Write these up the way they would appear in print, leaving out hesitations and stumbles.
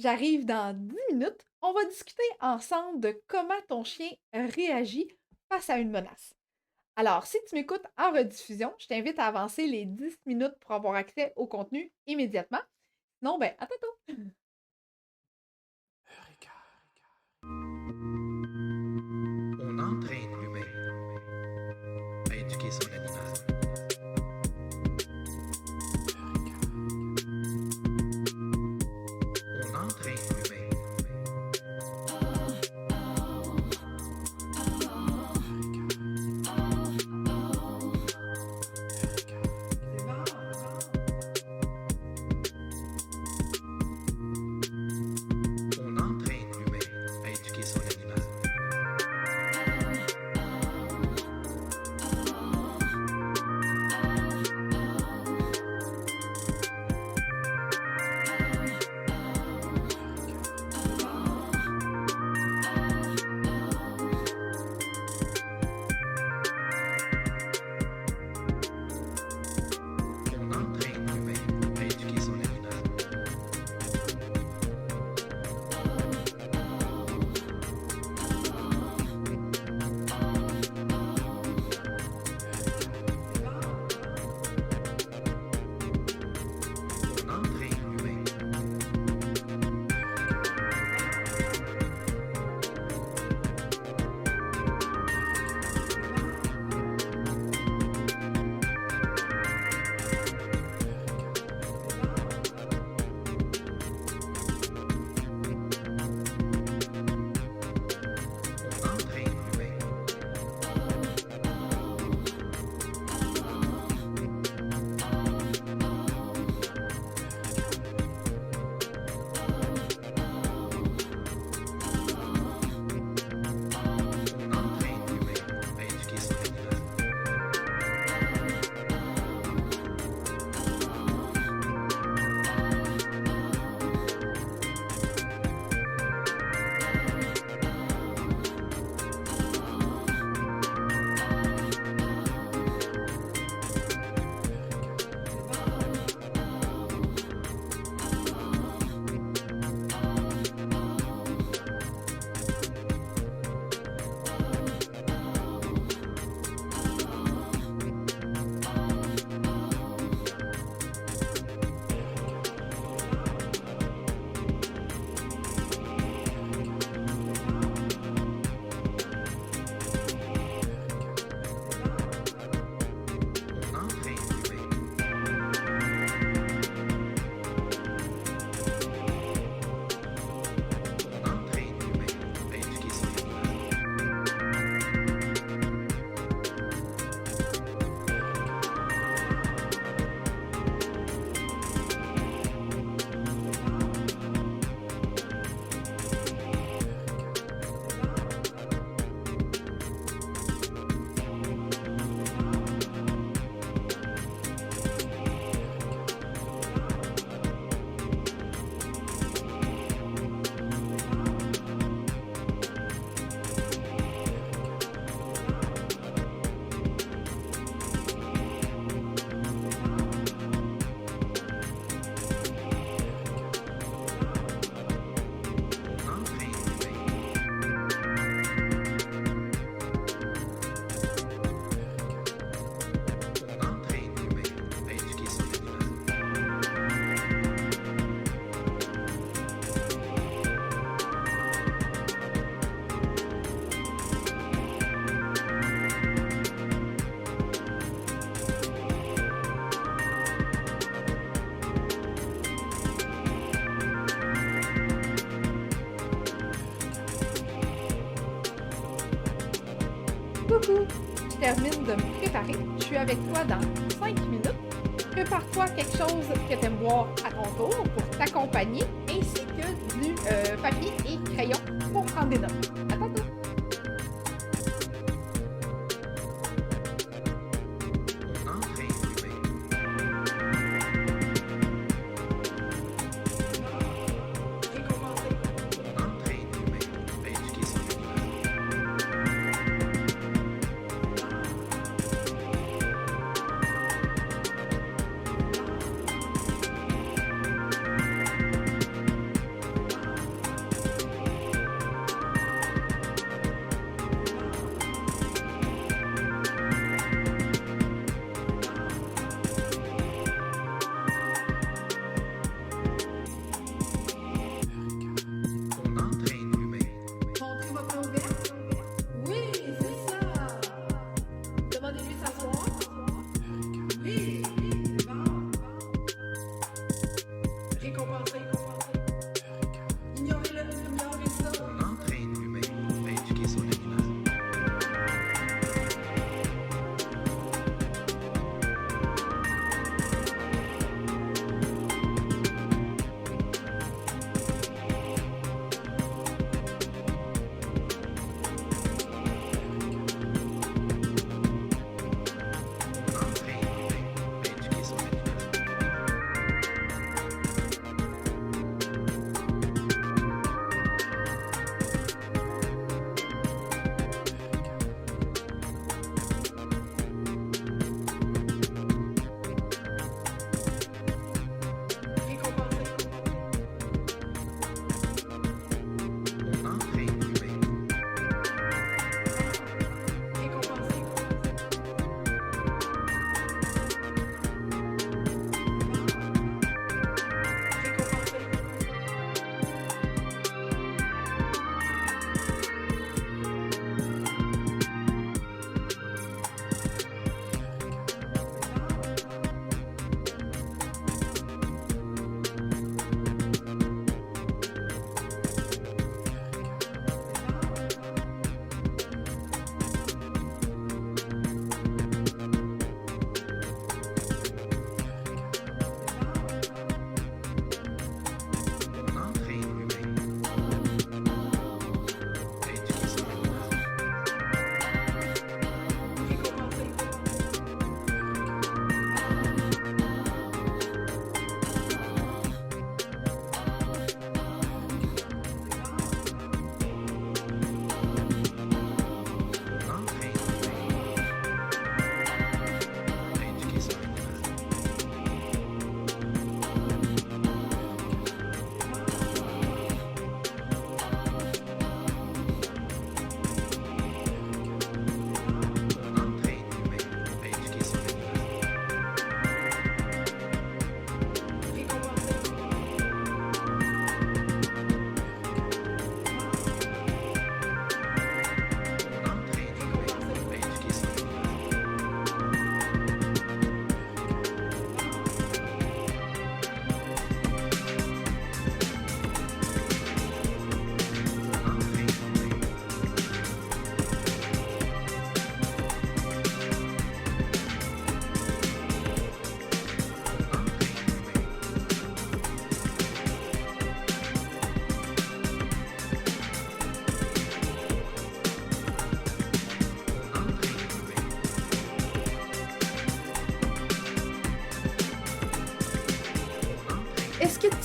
J'arrive dans 10 minutes. On va discuter ensemble de comment ton chien réagit face à une menace. Alors, si tu m'écoutes en rediffusion, je t'invite à avancer les 10 minutes pour avoir accès au contenu immédiatement. Non, ben, attends, attends. On entraîne l'humain à éduquer son animal. On entraîne l'humain. On entraîne l'humain à éduquer son animal. On entraîne l'humain à éduquer son animal. On entraîne l'humain. On entraîne l'humain. On entraîne l'humain à éduquer son animal. On entraîne l'humain. On entraîne l'humain à éduquer son animal. On entraîne l'humain. On entraîne l'humain à éduquer son animal. Coucou! Je termine de me préparer. Je suis avec toi dans 5 minutes. Prépare-toi quelque chose que tu aimes boire à ton tour pour t'accompagner, ainsi que du papier et crayon pour prendre des notes. À tantôt! On entraîne l'humain. On entraîne l'humain à éduquer son animal.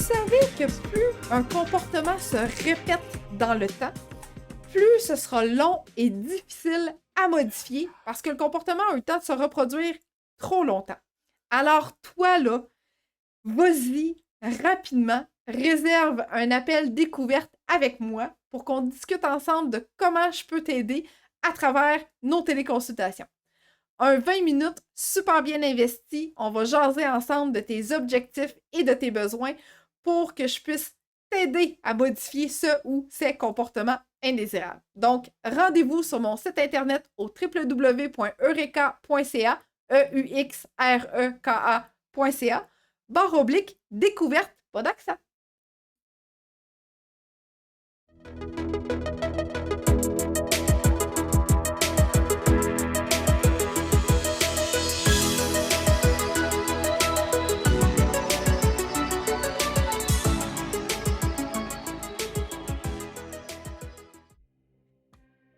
savez que plus un comportement se répète dans le temps, plus ce sera long et difficile à modifier parce que le comportement a eu le temps de se reproduire trop longtemps. Alors toi, là, vas-y rapidement, réserve un appel découverte avec moi pour qu'on discute ensemble de comment je peux t'aider à travers nos téléconsultations. Un 20 minutes super bien investi, on va jaser ensemble de tes objectifs et de tes besoins pour que je puisse t'aider à modifier ce ou ces comportements indésirables. Donc, rendez-vous sur mon site internet au www.eureka.ca, EUXREKA.ca, /découverte, pas d'accent.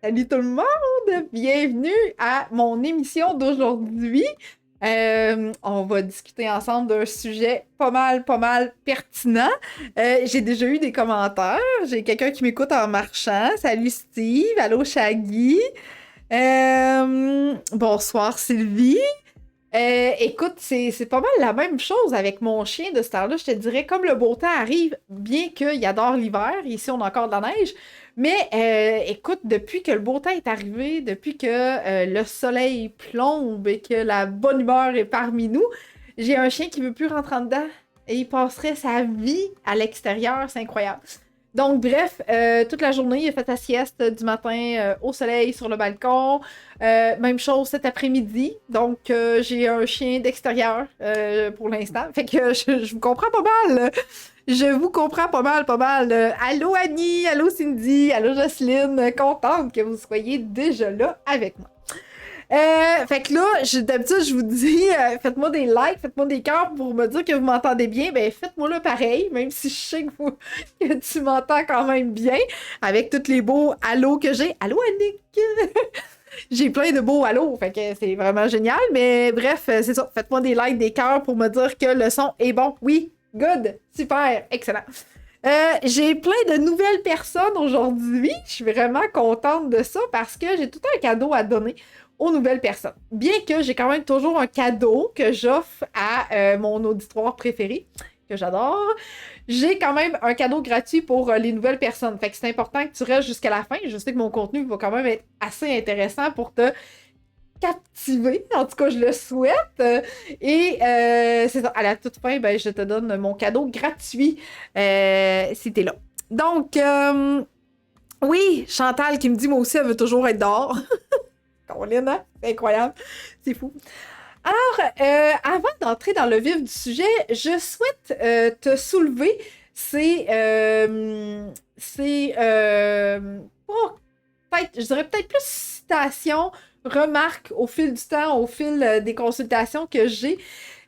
Salut tout le monde! Bienvenue à mon émission d'aujourd'hui. On va discuter ensemble d'un sujet pas mal pertinent. J'ai déjà eu des commentaires. J'ai quelqu'un qui m'écoute en marchant. Salut Steve! Allô Shaggy! Bonsoir Sylvie! Écoute, c'est pas mal la même chose avec mon chien de ce temps-là. Je te dirais, comme le beau temps arrive, bien qu'il adore l'hiver, ici on a encore de la neige, mais écoute, depuis que le beau temps est arrivé, depuis que le soleil plombe et que la bonne humeur est parmi nous, j'ai un chien qui veut plus rentrer en dedans et il passerait sa vie à l'extérieur, c'est incroyable. Donc, bref, toute la journée, il a fait sa sieste du matin au soleil sur le balcon. Même chose cet après-midi. Donc, j'ai un chien d'extérieur pour l'instant. Fait que je vous comprends pas mal. Je vous comprends pas mal. Allô Annie, allô Cindy, allô Jocelyne. Contente que vous soyez déjà là avec moi. Fait que là, d'habitude, je vous dis, faites-moi des likes, faites-moi des cœurs pour me dire que vous m'entendez bien. Ben, faites-moi le pareil, même si je sais que tu m'entends quand même bien, avec tous les beaux allos que j'ai. Allô, Annick! J'ai plein de beaux allos, fait que c'est vraiment génial. Mais bref, c'est ça. Faites-moi des likes, des cœurs pour me dire que le son est bon. Oui, good, super, excellent. J'ai plein de nouvelles personnes aujourd'hui. Je suis vraiment contente de ça parce que j'ai tout un cadeau à donner aux nouvelles personnes. Bien que j'ai quand même toujours un cadeau que j'offre à mon auditoire préféré, que j'adore, j'ai quand même un cadeau gratuit pour les nouvelles personnes. Fait que c'est important que tu restes jusqu'à la fin. Je sais que mon contenu va quand même être assez intéressant pour te captiver. En tout cas, je le souhaite. Et c'est ça. À la toute fin, ben, je te donne mon cadeau gratuit si t'es là. Donc, oui, Chantal qui me dit, moi aussi, elle veut toujours être dehors. Caroline, hein? C'est incroyable. C'est fou. Alors, avant d'entrer dans le vif du sujet, je souhaite te soulever je dirais peut-être plus citations, remarques au fil du temps, au fil des consultations que j'ai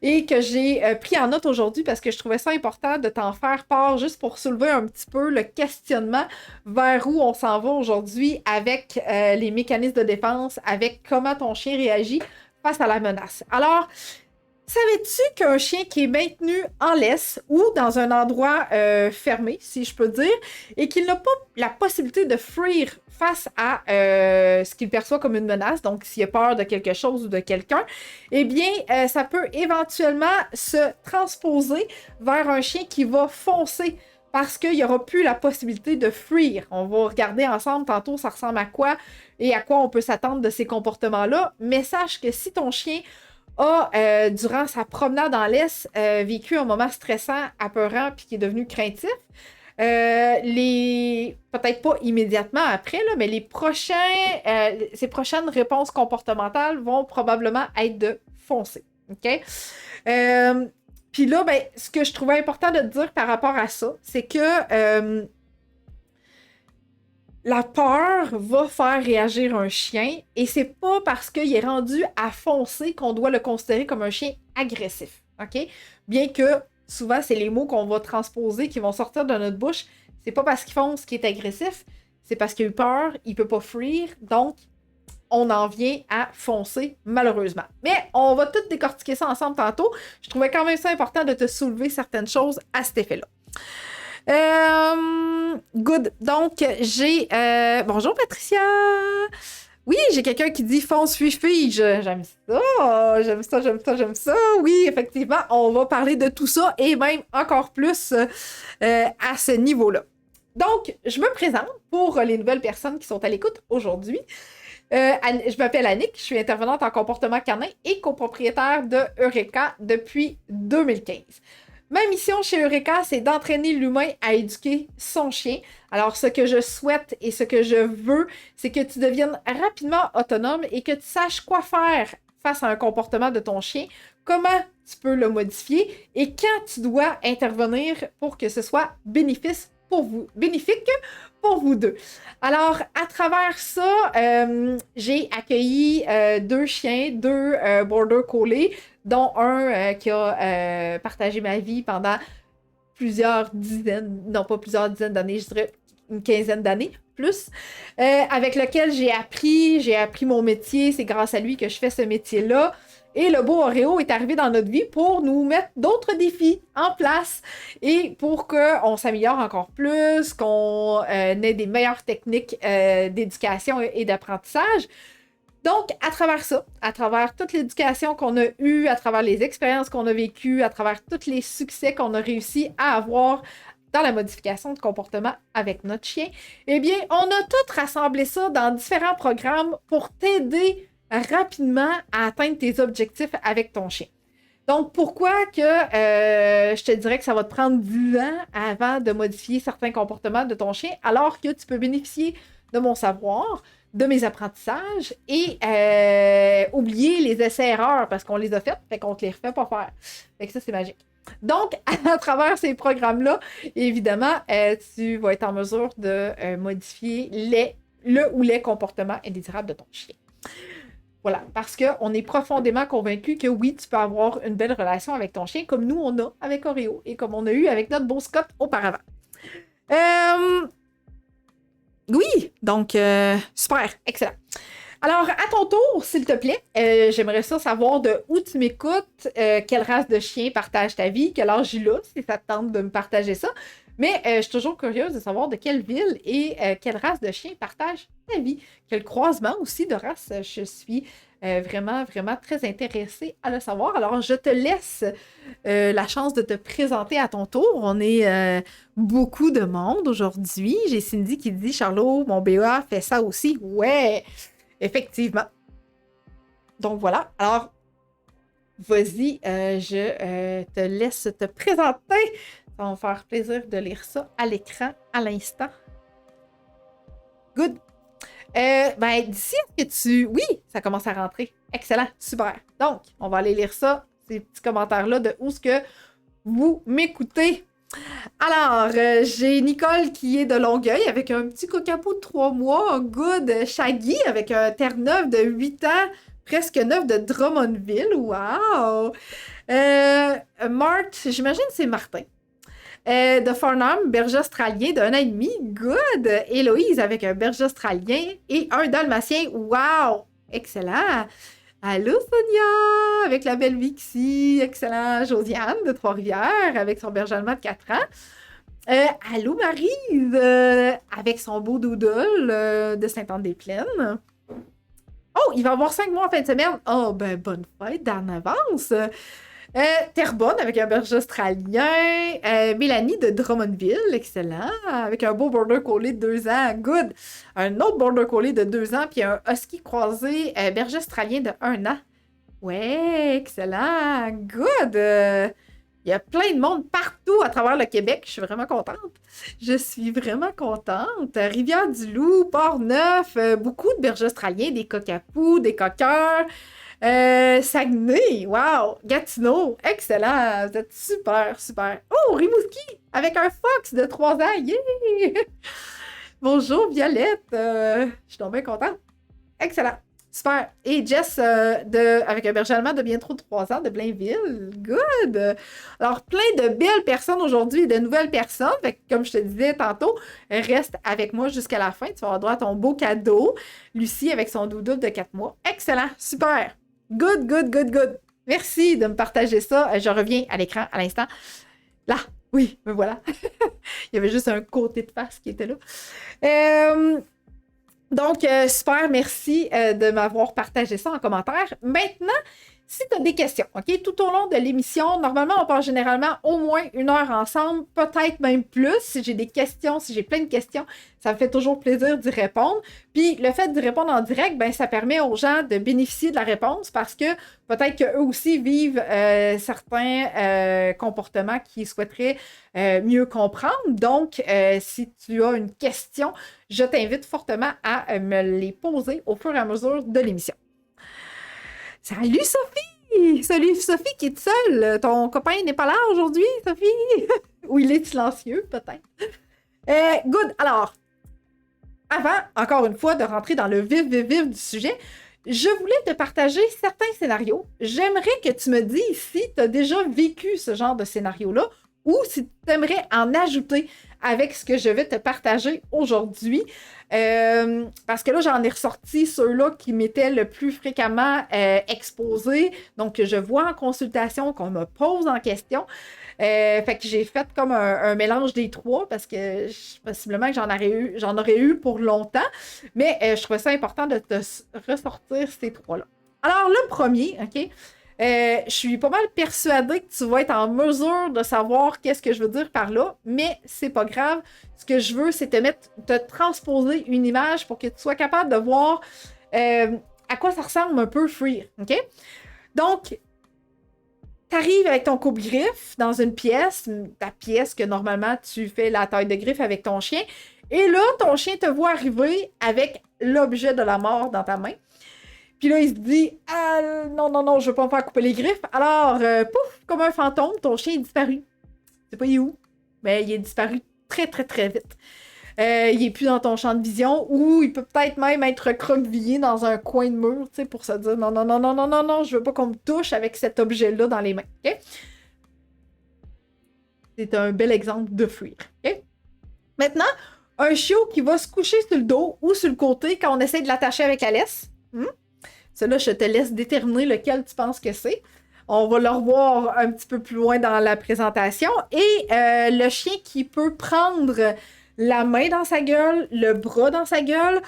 et que j'ai pris en note aujourd'hui parce que je trouvais ça important de t'en faire part juste pour soulever un petit peu le questionnement vers où on s'en va aujourd'hui avec les mécanismes de défense, avec comment ton chien réagit face à la menace. Alors, savais-tu qu'un chien qui est maintenu en laisse ou dans un endroit fermé, si je peux dire, et qu'il n'a pas la possibilité de fuir face à ce qu'il perçoit comme une menace, donc s'il a peur de quelque chose ou de quelqu'un, eh bien, ça peut éventuellement se transposer vers un chien qui va foncer parce qu'il n'y aura plus la possibilité de fuir. On va regarder ensemble tantôt ça ressemble à quoi et à quoi on peut s'attendre de ces comportements-là, mais sache que si ton chien a, durant sa promenade en laisse, vécu un moment stressant, apeurant, puis qui est devenu craintif, peut-être pas immédiatement après, là, mais ces prochaines réponses comportementales vont probablement être de foncer. OK? Puis là, ben, ce que je trouvais important de te dire par rapport à ça, c'est que la peur va faire réagir un chien et c'est pas parce qu'il est rendu à foncer qu'on doit le considérer comme un chien agressif. OK? Bien que souvent, c'est les mots qu'on va transposer qui vont sortir de notre bouche. C'est pas parce qu'il fonce qu'il est agressif, c'est parce qu'il a eu peur, il peut pas fuir, donc on en vient à foncer, malheureusement. Mais on va tout décortiquer ça ensemble tantôt. Je trouvais quand même ça important de te soulever certaines choses à cet effet-là. Good. Donc, j'ai... bonjour, Patricia! Oui, j'ai quelqu'un qui dit fonce, fuis. J'aime ça, j'aime ça, j'aime ça, j'aime ça. Oui, effectivement, on va parler de tout ça et même encore plus à ce niveau-là. Donc, je me présente pour les nouvelles personnes qui sont à l'écoute aujourd'hui. Je m'appelle Annick, je suis intervenante en comportement canin et copropriétaire de Eureka depuis 2015. Ma mission chez Eureka, c'est d'entraîner l'humain à éduquer son chien. Alors, ce que je souhaite et ce que je veux, c'est que tu deviennes rapidement autonome et que tu saches quoi faire face à un comportement de ton chien, comment tu peux le modifier et quand tu dois intervenir pour que ce soit bénéfique pour vous deux. Alors, à travers ça, j'ai accueilli 2 chiens, 2 Border Collie, dont un qui a partagé ma vie pendant plusieurs dizaines, non pas plusieurs dizaines d'années, je dirais une quinzaine d'années, plus, avec lequel j'ai appris mon métier, c'est grâce à lui que je fais ce métier-là. Et le beau Oreo est arrivé dans notre vie pour nous mettre d'autres défis en place et pour qu'on s'améliore encore plus, qu'on ait des meilleures techniques d'éducation et d'apprentissage. Donc, à travers ça, à travers toute l'éducation qu'on a eue, à travers les expériences qu'on a vécues, à travers tous les succès qu'on a réussi à avoir dans la modification de comportement avec notre chien, eh bien, on a tout rassemblé ça dans différents programmes pour t'aider rapidement à atteindre tes objectifs avec ton chien. Donc, pourquoi que je te dirais que ça va te prendre 10 ans avant de modifier certains comportements de ton chien, alors que tu peux bénéficier de mon savoir, de mes apprentissages et oublier les essais-erreurs parce qu'on les a faits, fait qu'on te les refait pas faire. Fait que ça, c'est magique. Donc, à travers ces programmes-là, évidemment, tu vas être en mesure de modifier le ou les comportements indésirables de ton chien. Voilà, parce qu'on est profondément convaincu que oui, tu peux avoir une belle relation avec ton chien, comme nous, on a avec Oreo et comme on a eu avec notre beau Scott auparavant. Oui, donc, super, excellent. Alors, à ton tour, s'il te plaît, j'aimerais ça savoir de où tu m'écoutes, quelle race de chien partage ta vie, quel âge il a, si ça te tente de me partager ça. Mais je suis toujours curieuse de savoir de quelle ville et quelle race de chien partage ta vie. Quel croisement aussi de race. Je suis vraiment, vraiment très intéressée à le savoir. Alors, je te laisse la chance de te présenter à ton tour. On est beaucoup de monde aujourd'hui. J'ai Cindy qui dit « Charlot, mon BA fait ça aussi. » Ouais, effectivement. Donc, voilà. Alors, vas-y, je te laisse te présenter. Ça va me faire plaisir de lire ça à l'écran à l'instant. Good. Ben, d'ici, est-ce que tu... Oui, ça commence à rentrer. Excellent, super. Donc, on va aller lire ça, ces petits commentaires-là, de où est-ce que vous m'écoutez. Alors, j'ai Nicole qui est de Longueuil avec un petit cocapo de 3 mois. Good. Shaggy avec un Terre-Neuve de 8 ans, presque 9 de Drummondville. Wow. Mart, j'imagine que c'est Martin. De Farnham, berger australien d'1 an et demi. Good! Héloïse avec un berger australien et un dalmatien. Wow! Excellent! Allô, Sonia! Avec la belle Vixie. Excellent! Josiane de Trois-Rivières avec son berger allemand de 4 ans. Allô, Maryse! Avec son beau doodle de Sainte-Anne-des-Plaines. Oh, il va avoir 5 mois en fin de semaine. Oh, ben, bonne fête d'en avance! Terrebonne avec un berger australien. Mélanie de Drummondville, excellent. Avec un beau Border Collie de 2 ans, good. Un autre Border Collie de 2 ans, puis un Husky croisé, berger australien de 1 an. Ouais, excellent, good. Il y a plein de monde partout à travers le Québec. Je suis vraiment contente. Je suis vraiment contente. Rivière-du-Loup, Port-Neuf, beaucoup de bergers australiens, des cockapous, des coqueurs. Saguenay, wow! Gatineau, excellent! Vous êtes super, super. Oh, Rimouski, avec un fox de 3 ans, yeah! Bonjour, Violette, je suis donc bien contente. Excellent, super. Et Jess, avec un berger allemand de bien trop 3 ans, de Blainville, good! Alors, plein de belles personnes aujourd'hui, de nouvelles personnes. Fait que, comme je te disais tantôt, reste avec moi jusqu'à la fin. Tu vas avoir droit à ton beau cadeau. Lucie avec son doudou de 4 mois. Excellent, super! Good, good, good, good. Merci de me partager ça. Je reviens à l'écran à l'instant. Là, Oui, mais voilà. Il y avait juste un côté de face qui était là. Donc, super, merci de m'avoir partagé ça en commentaire. Maintenant, si tu as des questions, OK, tout au long de l'émission, normalement, on passe généralement au moins 1 heure ensemble, peut-être même plus. Si j'ai des questions, si j'ai plein de questions, ça me fait toujours plaisir d'y répondre. Puis, le fait d'y répondre en direct, ben, ça permet aux gens de bénéficier de la réponse parce que peut-être qu'eux aussi vivent certains comportements qu'ils souhaiteraient mieux comprendre. Donc, si tu as une question, je t'invite fortement à me les poser au fur et à mesure de l'émission. Salut Sophie! Salut Sophie qui est seule. Ton copain n'est pas là aujourd'hui, Sophie? Ou il est silencieux, peut-être. Good. Alors, avant, encore une fois, de rentrer dans le vif du sujet, je voulais te partager certains scénarios. J'aimerais que tu me dises si tu as déjà vécu ce genre de scénario-là ou si tu aimerais en ajouter avec ce que je vais te partager aujourd'hui. Parce que là, j'en ai ressorti ceux-là qui m'étaient le plus fréquemment exposés, donc que je vois en consultation, qu'on me pose en question. Fait que j'ai fait comme un mélange des trois parce que possiblement que j'en aurais eu pour longtemps, mais je trouvais ça important de te ressortir ces trois-là. Alors, le premier, OK? Je suis pas mal persuadée que tu vas être en mesure de savoir qu'est-ce que je veux dire par là, mais c'est pas grave. Ce que je veux, c'est te transposer une image pour que tu sois capable de voir à quoi ça ressemble un peu Freer, OK? Donc, tu arrives avec ton coupe-griffe dans une pièce, ta pièce que normalement tu fais la taille de griffe avec ton chien, et là, ton chien te voit arriver avec l'objet de la mort dans ta main. Puis là, il se dit ah, non, je veux pas me faire couper les griffes. Alors, pouf, comme un fantôme, ton chien est disparu. Tu sais pas il est où, mais il est disparu très, très, très vite. Il est plus dans ton champ de vision ou il peut peut-être même être recroquevillé dans un coin de mur, tu sais, pour se dire non, je veux pas qu'on me touche avec cet objet-là dans les mains. Okay? C'est un bel exemple de fuir. Okay? Maintenant, un chiot qui va se coucher sur le dos ou sur le côté quand on essaie de l'attacher avec la laisse. Celui-là, je te laisse déterminer lequel tu penses que c'est. On va le revoir un petit peu plus loin dans la présentation. Et le chien qui peut prendre la main dans sa gueule, le bras dans sa gueule,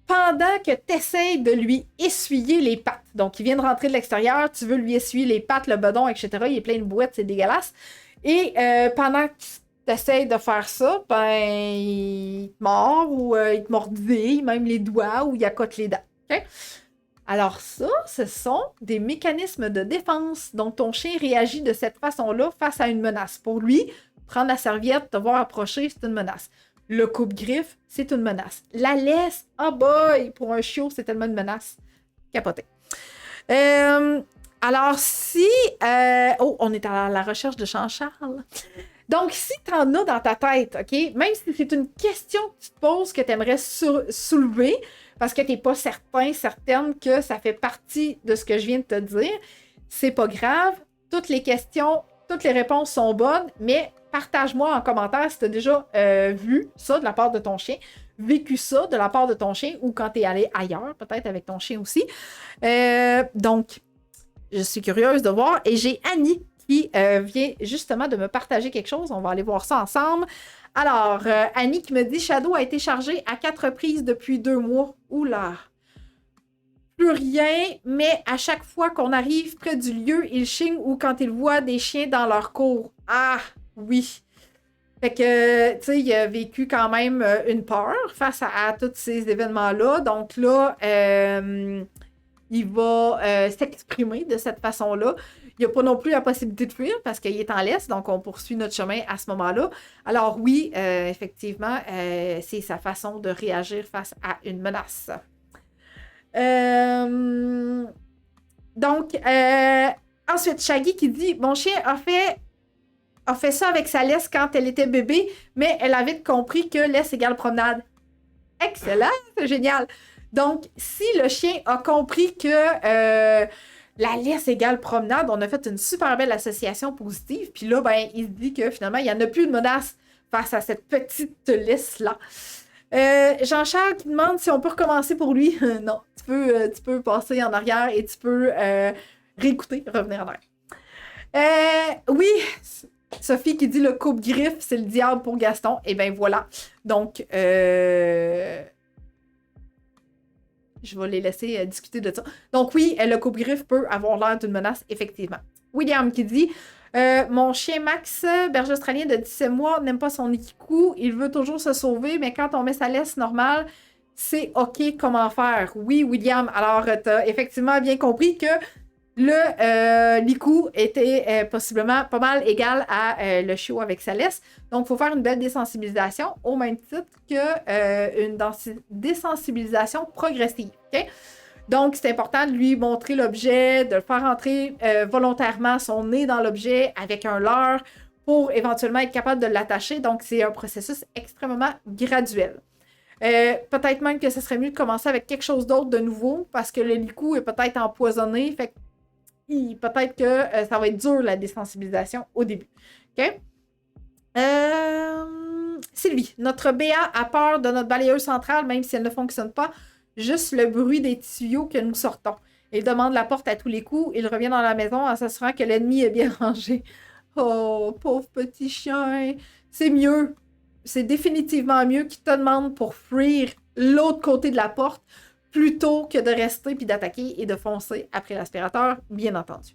pendant que tu essaies de lui essuyer les pattes. Donc, il vient de rentrer de l'extérieur, tu veux lui essuyer les pattes, le bedon, etc. Il est plein de boîtes, c'est dégueulasse. Et pendant que tu essaies de faire ça, ben, il te mord ou il te mordille, même les doigts, ou il accote les dents. OK? Alors ça, ce sont des mécanismes de défense. Donc, ton chien réagit de cette façon-là face à une menace. Pour lui, prendre la serviette, te voir approcher, c'est une menace. Le coupe-griffe, c'est une menace. La laisse, oh boy, pour un chiot, c'est tellement une menace. Capoté. Alors, si... on est à la recherche de Jean-Charles. Donc, si tu en as dans ta tête, OK, même si c'est une question que tu te poses, que tu aimerais soulever, parce que tu n'es pas certaine que ça fait partie de ce que je viens de te dire, c'est pas grave. Toutes les questions, toutes les réponses sont bonnes, mais partage-moi en commentaire si tu as déjà vu ça de la part de ton chien, vécu ça de la part de ton chien ou quand tu es allé ailleurs, peut-être avec ton chien aussi. Donc, je suis curieuse de voir. Et j'ai Annie qui vient justement de me partager quelque chose. On va aller voir ça ensemble. Alors, Annie qui me dit « Shadow a été chargé à 4 reprises depuis 2 mois. » Oula! Plus rien, mais à chaque fois qu'on arrive près du lieu, il chigne ou quand il voit des chiens dans leur cour. Ah, oui! Fait que, tu sais, il a vécu quand même une peur face à tous ces événements-là. Donc là, il va s'exprimer de cette façon-là. Il n'y a pas non plus la possibilité de fuir parce qu'il est en laisse, donc on poursuit notre chemin à ce moment-là. Alors oui, effectivement, c'est sa façon de réagir face à une menace. Donc, ensuite, Shaggy qui dit « Mon chien a fait ça avec sa laisse quand elle était bébé, mais elle a vite compris que laisse égale promenade. » Excellent, c'est génial. Donc, si le chien a compris que la laisse égale promenade, on a fait une super belle association positive, puis là, ben, il se dit que finalement, il n'y en a plus de menace face à cette petite laisse-là. Jean-Charles qui demande si on peut recommencer pour lui. Non, tu peux passer en arrière et tu peux réécouter, revenir en arrière. Oui, Sophie qui dit le coupe-griffe, c'est le diable pour Gaston. Et bien voilà. Donc, je vais les laisser discuter de ça. Donc oui, le coupe-griffe peut avoir l'air d'une menace, effectivement. William qui dit mon chien Max, berger australien de 17 mois, n'aime pas son Ikiku. Il veut toujours se sauver, mais quand on met sa laisse normale, c'est OK comment faire. Oui, William, alors tu as effectivement bien compris que le l'Iku était possiblement pas mal égal à le chiot avec sa laisse. Donc, il faut faire une belle désensibilisation au même titre qu'une désensibilisation progressive. Okay? Donc, c'est important de lui montrer l'objet, de le faire entrer volontairement son nez dans l'objet avec un leurre pour éventuellement être capable de l'attacher. Donc, c'est un processus extrêmement graduel. Peut-être même que ce serait mieux de commencer avec quelque chose d'autre de nouveau parce que le Iku est peut-être empoisonné. Fait que peut-être que ça va être dur la désensibilisation au début. OK? Sylvie, notre BA a peur de notre balayeuse centrale, même si elle ne fonctionne pas. Juste le bruit des tuyaux que nous sortons. Il demande la porte à tous les coups. Il revient dans la maison en s'assurant que l'ennemi est bien rangé. Oh, pauvre petit chien. C'est mieux. C'est définitivement mieux qu'il te demande pour fuir l'autre côté de la porte plutôt que de rester puis d'attaquer et de foncer après l'aspirateur, bien entendu.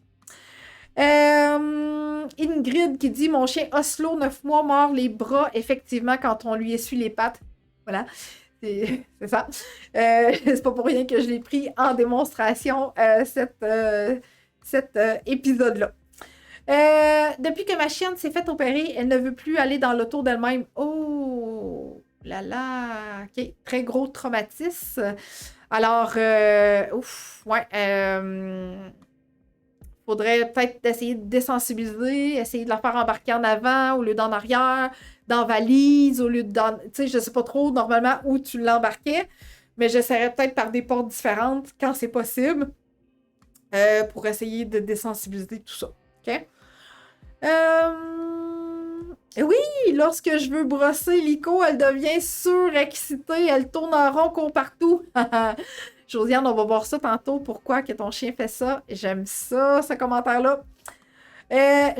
Ingrid qui dit « Mon chien Oslo, 9 mois, mord les bras, effectivement, quand on lui essuie les pattes. » Voilà, c'est ça. C'est pas pour rien que je l'ai pris en démonstration, cet épisode-là. Depuis que ma chienne s'est faite opérer, elle ne veut plus aller dans l'auto d'elle-même. Oh là là! OK, très gros traumatisme. Alors, faudrait peut-être essayer de désensibiliser, essayer de la faire embarquer en avant au lieu d'en arrière, dans valise, au lieu de dans... Tu sais, je sais pas trop normalement où tu l'embarquais, mais j'essaierais peut-être par des portes différentes quand c'est possible pour essayer de désensibiliser tout ça. OK? Oui, lorsque je veux brosser Lico, elle devient surexcitée, elle tourne en rond comme partout. Josiane, on va voir ça tantôt, pourquoi que ton chien fait ça. J'aime ça, ce commentaire-là.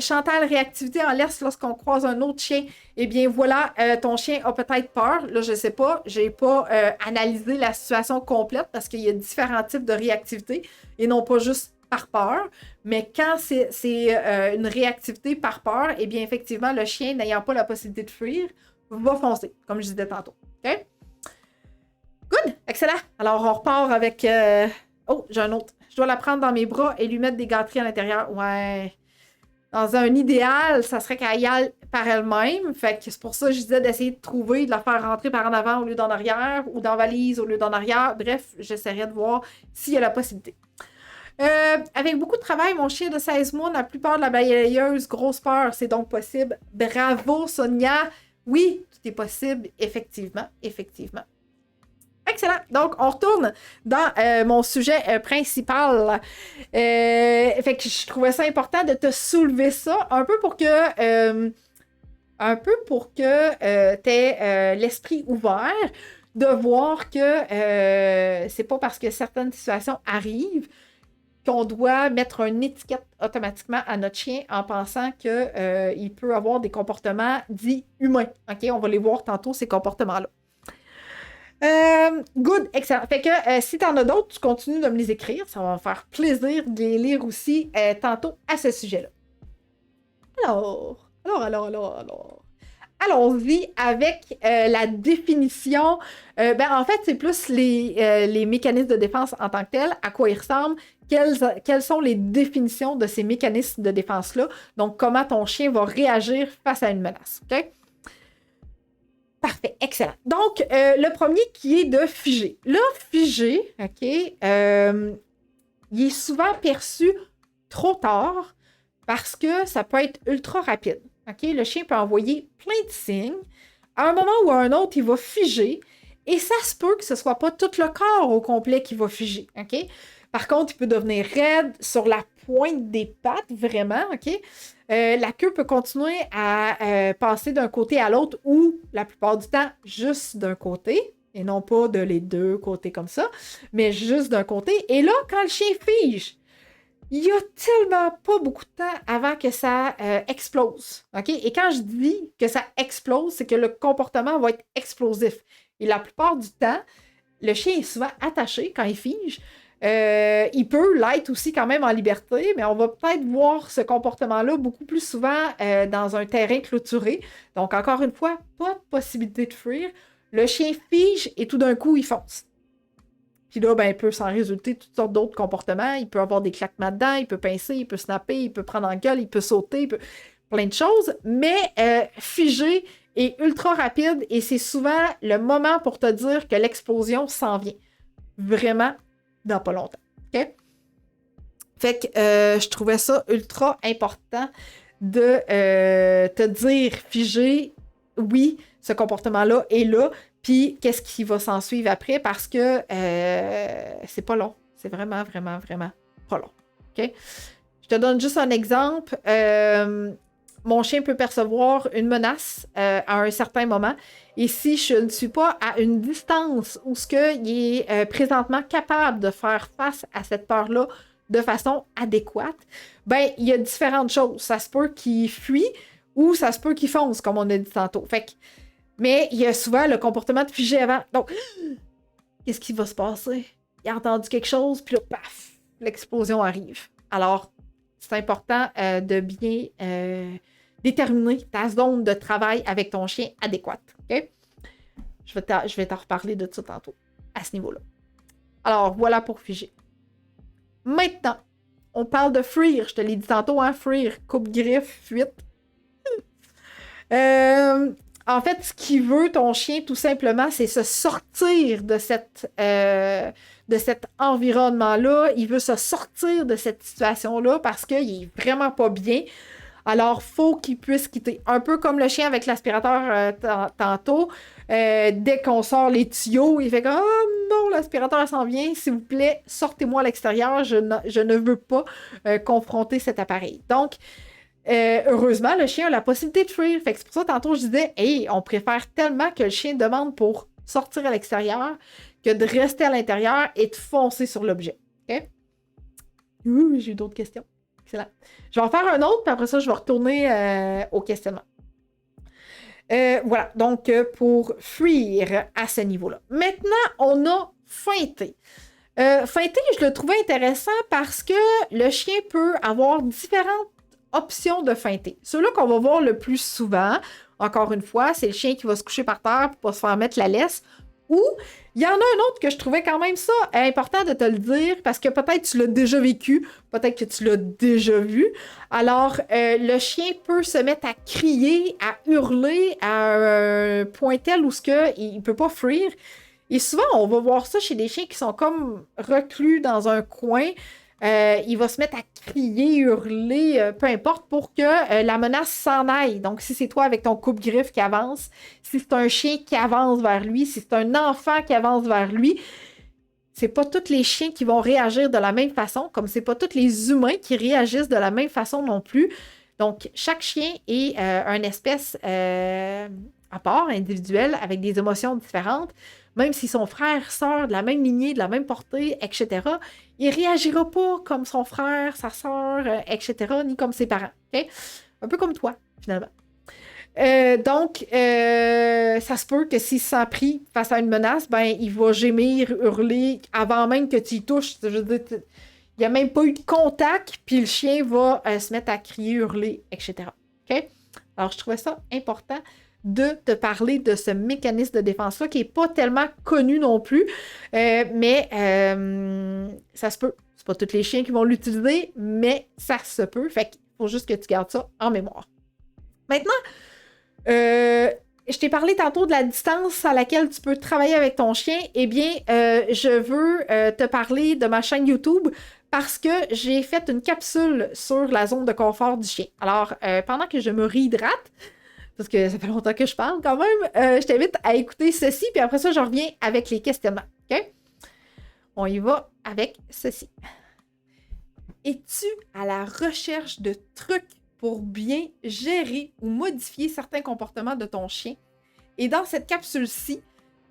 Chantal, réactivité en laisse lorsqu'on croise un autre chien. Eh bien voilà, ton chien a peut-être peur. Là, je sais pas, j'ai pas analysé la situation complète parce qu'il y a différents types de réactivité et non pas juste par peur. Mais quand c'est une réactivité par peur, eh bien effectivement, le chien n'ayant pas la possibilité de fuir, va foncer, comme je disais tantôt. OK? Good! Excellent! Alors, on repart avec... Oh, j'ai un autre. Je dois la prendre dans mes bras et lui mettre des gâteries à l'intérieur. Ouais. Dans un idéal, ça serait qu'elle y aille par elle-même. Fait que c'est pour ça que je disais d'essayer de trouver, de la faire rentrer par en avant au lieu d'en arrière, ou dans la valise au lieu d'en arrière. Bref, j'essaierai de voir s'il y a la possibilité. Avec beaucoup de travail, mon chien de 16 mois n'a plus peur de la balayeuse. Grosse peur, c'est donc possible. Bravo, Sonia! Oui, tout est possible, effectivement. Effectivement. Excellent. Donc, on retourne dans mon sujet principal. Fait que je trouvais ça important de te soulever ça un peu pour que tu aies l'esprit ouvert de voir que c'est pas parce que certaines situations arrivent qu'on doit mettre une étiquette automatiquement à notre chien en pensant qu'il peut avoir des comportements dits humains. OK? On va les voir tantôt, ces comportements-là. Good, excellent. Fait que si t'en as d'autres, tu continues de me les écrire. Ça va me faire plaisir de les lire aussi tantôt à ce sujet-là. Alors. Allons-y avec la définition. En fait, c'est plus les mécanismes de défense en tant que tels, à quoi ils ressemblent, quelles sont les définitions de ces mécanismes de défense-là. Donc, comment ton chien va réagir face à une menace. OK? Parfait, excellent. Donc, le premier qui est de figer. Là, figer, OK, il est souvent perçu trop tard parce que ça peut être ultra rapide. OK? Le chien peut envoyer plein de signes. À un moment ou à un autre, il va figer. Et ça se peut que ce ne soit pas tout le corps au complet qui va figer. OK? Par contre, il peut devenir raide sur la pointe des pattes, vraiment. OK? La queue peut continuer à passer d'un côté à l'autre ou, la plupart du temps, juste d'un côté. Et non pas de les deux côtés comme ça, mais juste d'un côté. Et là, quand le chien fige, il y a tellement pas beaucoup de temps avant que ça explose. OK? Et quand je dis que ça explose, c'est que le comportement va être explosif. Et la plupart du temps, le chien est souvent attaché quand il fige. Il peut l'être aussi quand même en liberté, mais on va peut-être voir ce comportement-là beaucoup plus souvent dans un terrain clôturé. Donc, encore une fois, pas de possibilité de fuir. Le chien fige et tout d'un coup, il fonce. Puis là, ben, il peut s'en résulter toutes sortes d'autres comportements. Il peut avoir des claquements dedans, il peut pincer, il peut snapper, il peut prendre en gueule, il peut sauter, plein de choses. Mais figer est ultra rapide et c'est souvent le moment pour te dire que l'explosion s'en vient. Vraiment, dans pas longtemps. OK? Fait que je trouvais ça ultra important de te dire figer, oui, ce comportement-là est là. Puis, qu'est-ce qui va s'en suivre après? Parce que c'est pas long. C'est vraiment, vraiment, vraiment pas long. OK? Je te donne juste un exemple. Mon chien peut percevoir une menace à un certain moment. Et si je ne suis pas à une distance où il est présentement capable de faire face à cette peur-là de façon adéquate, ben, il y a différentes choses. Ça se peut qu'il fuit ou ça se peut qu'il fonce, comme on a dit tantôt. Fait que mais il y a souvent le comportement de figer avant. Donc, qu'est-ce qui va se passer? Il a entendu quelque chose, puis là, paf, l'explosion arrive. Alors, c'est important de bien déterminer ta zone de travail avec ton chien adéquate. OK? Je vais t'en reparler de ça tantôt, à ce niveau-là. Alors, voilà pour figer. Maintenant, on parle de freer. Je te l'ai dit tantôt, hein, freer, coupe-griffe, fuite. En fait, ce qu'il veut, ton chien, tout simplement, c'est se sortir de cet environnement-là. Il veut se sortir de cette situation-là parce qu'il est vraiment pas bien. Alors, faut qu'il puisse quitter. Un peu comme le chien avec l'aspirateur tantôt. Dès qu'on sort les tuyaux, il fait comme « Oh non, l'aspirateur s'en vient. S'il vous plaît, sortez-moi à l'extérieur. Je ne veux pas confronter cet appareil. » Donc, heureusement, le chien a la possibilité de fuir. Fait que c'est pour ça, tantôt, je disais, hey, on préfère tellement que le chien demande pour sortir à l'extérieur que de rester à l'intérieur et de foncer sur l'objet. OK? J'ai eu d'autres questions. Excellent. Je vais en faire un autre, puis après ça, je vais retourner au questionnement. Voilà, donc pour fuir à ce niveau-là. Maintenant, on a feinté. Feinter, je le trouvais intéressant parce que le chien peut avoir différentes options de feinter. Ceux-là qu'on va voir le plus souvent, encore une fois, c'est le chien qui va se coucher par terre pour pas se faire mettre la laisse. Ou il y en a un autre que je trouvais quand même ça important de te le dire parce que peut-être tu l'as déjà vécu, peut-être que tu l'as déjà vu. Alors, le chien peut se mettre à crier, à hurler à un point tel où il ne peut pas fuir. Et souvent, on va voir ça chez des chiens qui sont comme reclus dans un coin. Il va se mettre à crier, hurler, peu importe, pour que la menace s'en aille. Donc, si c'est toi avec ton coupe-griffe qui avance, si c'est un chien qui avance vers lui, si c'est un enfant qui avance vers lui, c'est pas tous les chiens qui vont réagir de la même façon, comme c'est pas tous les humains qui réagissent de la même façon non plus. Donc, chaque chien est une espèce à part, individuelle, avec des émotions différentes. Même s'ils sont frères, sœurs, de la même lignée, de la même portée, etc., il ne réagira pas comme son frère, sa sœur, etc., ni comme ses parents. Okay? Un peu comme toi, finalement. Donc, ça se peut que s'il se sent pris face à une menace, ben, il va gémir, hurler, avant même que tu y touches. Je veux dire, il n'y a même pas eu de contact, puis le chien va se mettre à crier, hurler, etc. Okay? Alors, je trouvais ça important de te parler de ce mécanisme de défense-là qui n'est pas tellement connu non plus, mais ça se peut. C'est pas tous les chiens qui vont l'utiliser, mais ça se peut. Fait qu'il faut juste que tu gardes ça en mémoire. Maintenant, je t'ai parlé tantôt de la distance à laquelle tu peux travailler avec ton chien. Eh bien, je veux te parler de ma chaîne YouTube parce que j'ai fait une capsule sur la zone de confort du chien. Alors, pendant que je me réhydrate, parce que ça fait longtemps que je parle quand même, je t'invite à écouter ceci, puis après ça, je reviens avec les questionnements. OK? On y va avec ceci. Es-tu à la recherche de trucs pour bien gérer ou modifier certains comportements de ton chien? Et dans cette capsule-ci,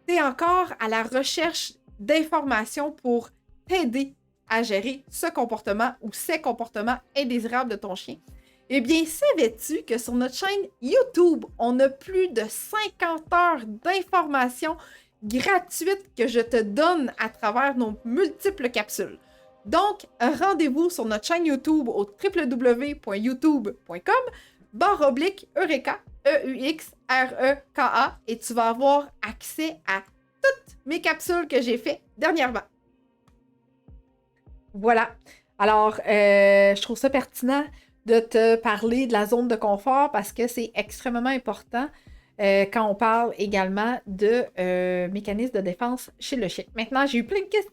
tu es encore à la recherche d'informations pour t'aider à gérer ce comportement ou ces comportements indésirables de ton chien. Eh bien, savais-tu que sur notre chaîne YouTube, on a plus de 50 heures d'informations gratuites que je te donne à travers nos multiples capsules. Donc, rendez-vous sur notre chaîne YouTube au www.youtube.com/Eureka, EUXREKA, et tu vas avoir accès à toutes mes capsules que j'ai faites dernièrement. Voilà. Alors, je trouve ça pertinent de te parler de la zone de confort parce que c'est extrêmement important quand on parle également de mécanismes de défense chez le chien. Maintenant, j'ai eu plein de questions,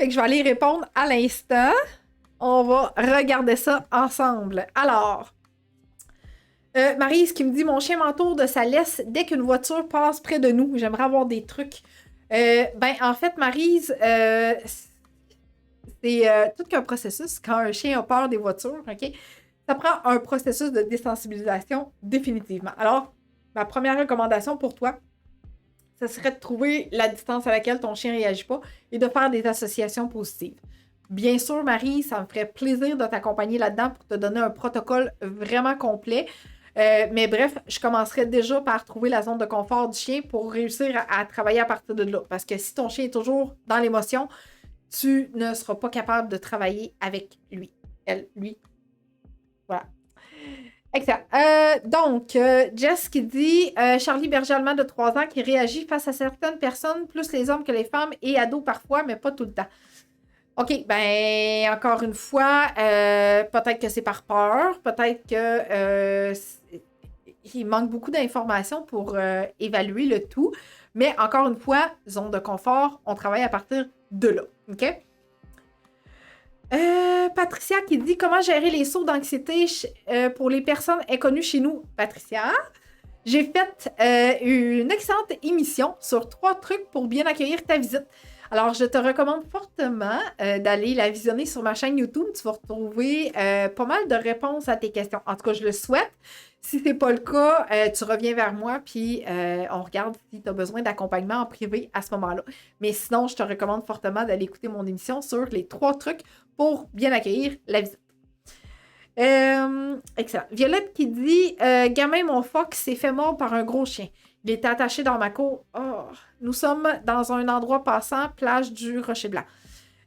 fait que je vais aller y répondre à l'instant. On va regarder ça ensemble. Alors, Maryse qui me dit « Mon chien m'entoure de sa laisse dès qu'une voiture passe près de nous. J'aimerais avoir des trucs. » En fait, Maryse, c'est tout qu'un processus quand un chien a peur des voitures, OK? Ça prend un processus de désensibilisation définitivement. Alors, ma première recommandation pour toi, ce serait de trouver la distance à laquelle ton chien ne réagit pas et de faire des associations positives. Bien sûr, Marie, ça me ferait plaisir de t'accompagner là-dedans pour te donner un protocole vraiment complet. Mais bref, je commencerai déjà par trouver la zone de confort du chien pour réussir à travailler à partir de là. Parce que si ton chien est toujours dans l'émotion, tu ne seras pas capable de travailler avec lui. Elle, lui. Voilà. Excellent. Donc, Jess qui dit Charlie berger allemand de 3 ans qui réagit face à certaines personnes, plus les hommes que les femmes et ados parfois, mais pas tout le temps. OK, encore une fois, peut-être que c'est par peur, peut-être que il manque beaucoup d'informations pour évaluer le tout, mais encore une fois, zone de confort, on travaille à partir de là. OK? Patricia qui dit comment gérer les sauts d'anxiété pour les personnes inconnues chez nous. Patricia, j'ai fait une excellente émission sur 3 trucs pour bien accueillir ta visite. Alors, je te recommande fortement d'aller la visionner sur ma chaîne YouTube. Tu vas retrouver pas mal de réponses à tes questions. En tout cas, je le souhaite. Si ce n'est pas le cas, tu reviens vers moi puis on regarde si tu as besoin d'accompagnement en privé à ce moment-là. Mais sinon, je te recommande fortement d'aller écouter mon émission sur les 3 trucs pour bien accueillir la visite. Excellent. Violette qui dit gamin, mon fox s'est fait mordre par un gros chien. Il était attaché dans ma cour. Oh. Nous sommes dans un endroit passant, plage du Rocher Blanc.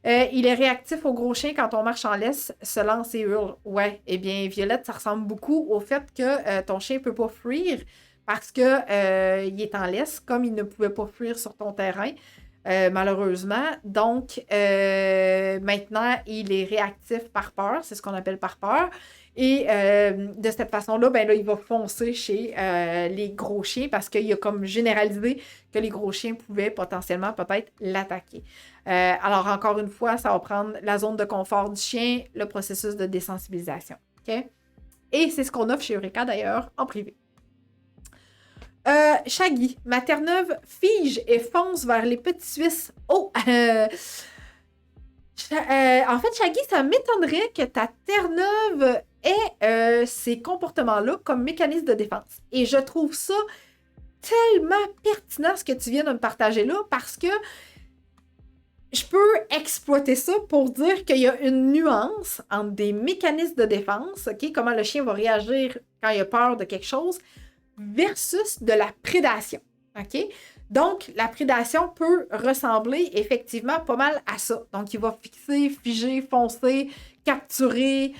Il est réactif au gros chien quand on marche en laisse, se lance et hurle. Ouais, eh bien, Violette, ça ressemble beaucoup au fait que ton chien ne peut pas fuir parce qu'il est en laisse, comme il ne pouvait pas fuir sur ton terrain, malheureusement. Donc, maintenant, il est réactif par peur. C'est ce qu'on appelle par peur. Et de cette façon-là, là, il va foncer chez les gros chiens parce qu'il a comme généralisé que les gros chiens pouvaient potentiellement peut-être l'attaquer. Alors, encore une fois, ça va prendre la zone de confort du chien, le processus de désensibilisation. OK? Et c'est ce qu'on offre chez Eureka, d'ailleurs, en privé. Shaggy, ma Terre-Neuve fige et fonce vers les petits Suisses. Oh! En fait, Shaggy, ça m'étonnerait que ta Terre-Neuve ait ces comportements-là comme mécanisme de défense. Et je trouve ça tellement pertinent ce que tu viens de me partager là parce que je peux exploiter ça pour dire qu'il y a une nuance entre des mécanismes de défense, OK, comment le chien va réagir quand il a peur de quelque chose, versus de la prédation. OK? Donc, la prédation peut ressembler effectivement pas mal à ça. Donc, il va fixer, figer, foncer, capturer,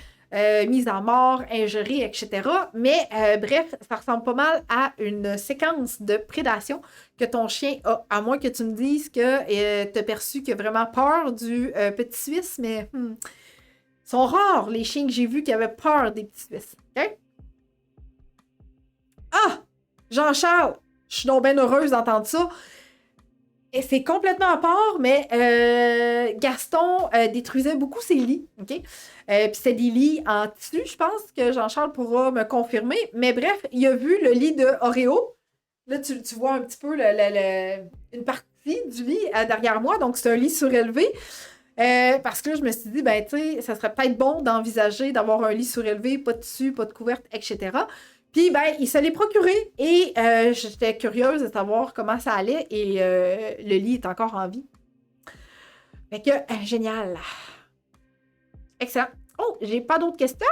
mise en mort, ingérer, etc. Mais bref, ça ressemble pas mal à une séquence de prédation que ton chien a, à moins que tu me dises que tu as perçu qu'il a vraiment peur du petit Suisse, mais ils sont rares les chiens que j'ai vus qui avaient peur des petits Suisses. OK? Ah! Jean-Charles! Je suis donc bien heureuse d'entendre ça. Et c'est complètement à part, mais Gaston détruisait beaucoup ses lits. OK? Puis c'était des lits en tissu, je pense que Jean-Charles pourra me confirmer. Mais bref, il a vu le lit de Oreo. Là, tu vois un petit peu une partie du lit derrière moi. Donc, c'est un lit surélevé. Parce que là, je me suis dit, tu sais, ça serait peut-être bon d'envisager d'avoir un lit surélevé, pas de tissu, pas de couverte, etc. Puis, il se l'est procuré et j'étais curieuse de savoir comment ça allait et le lit est encore en vie. Fait que, génial. Excellent. Oh, j'ai pas d'autres questions?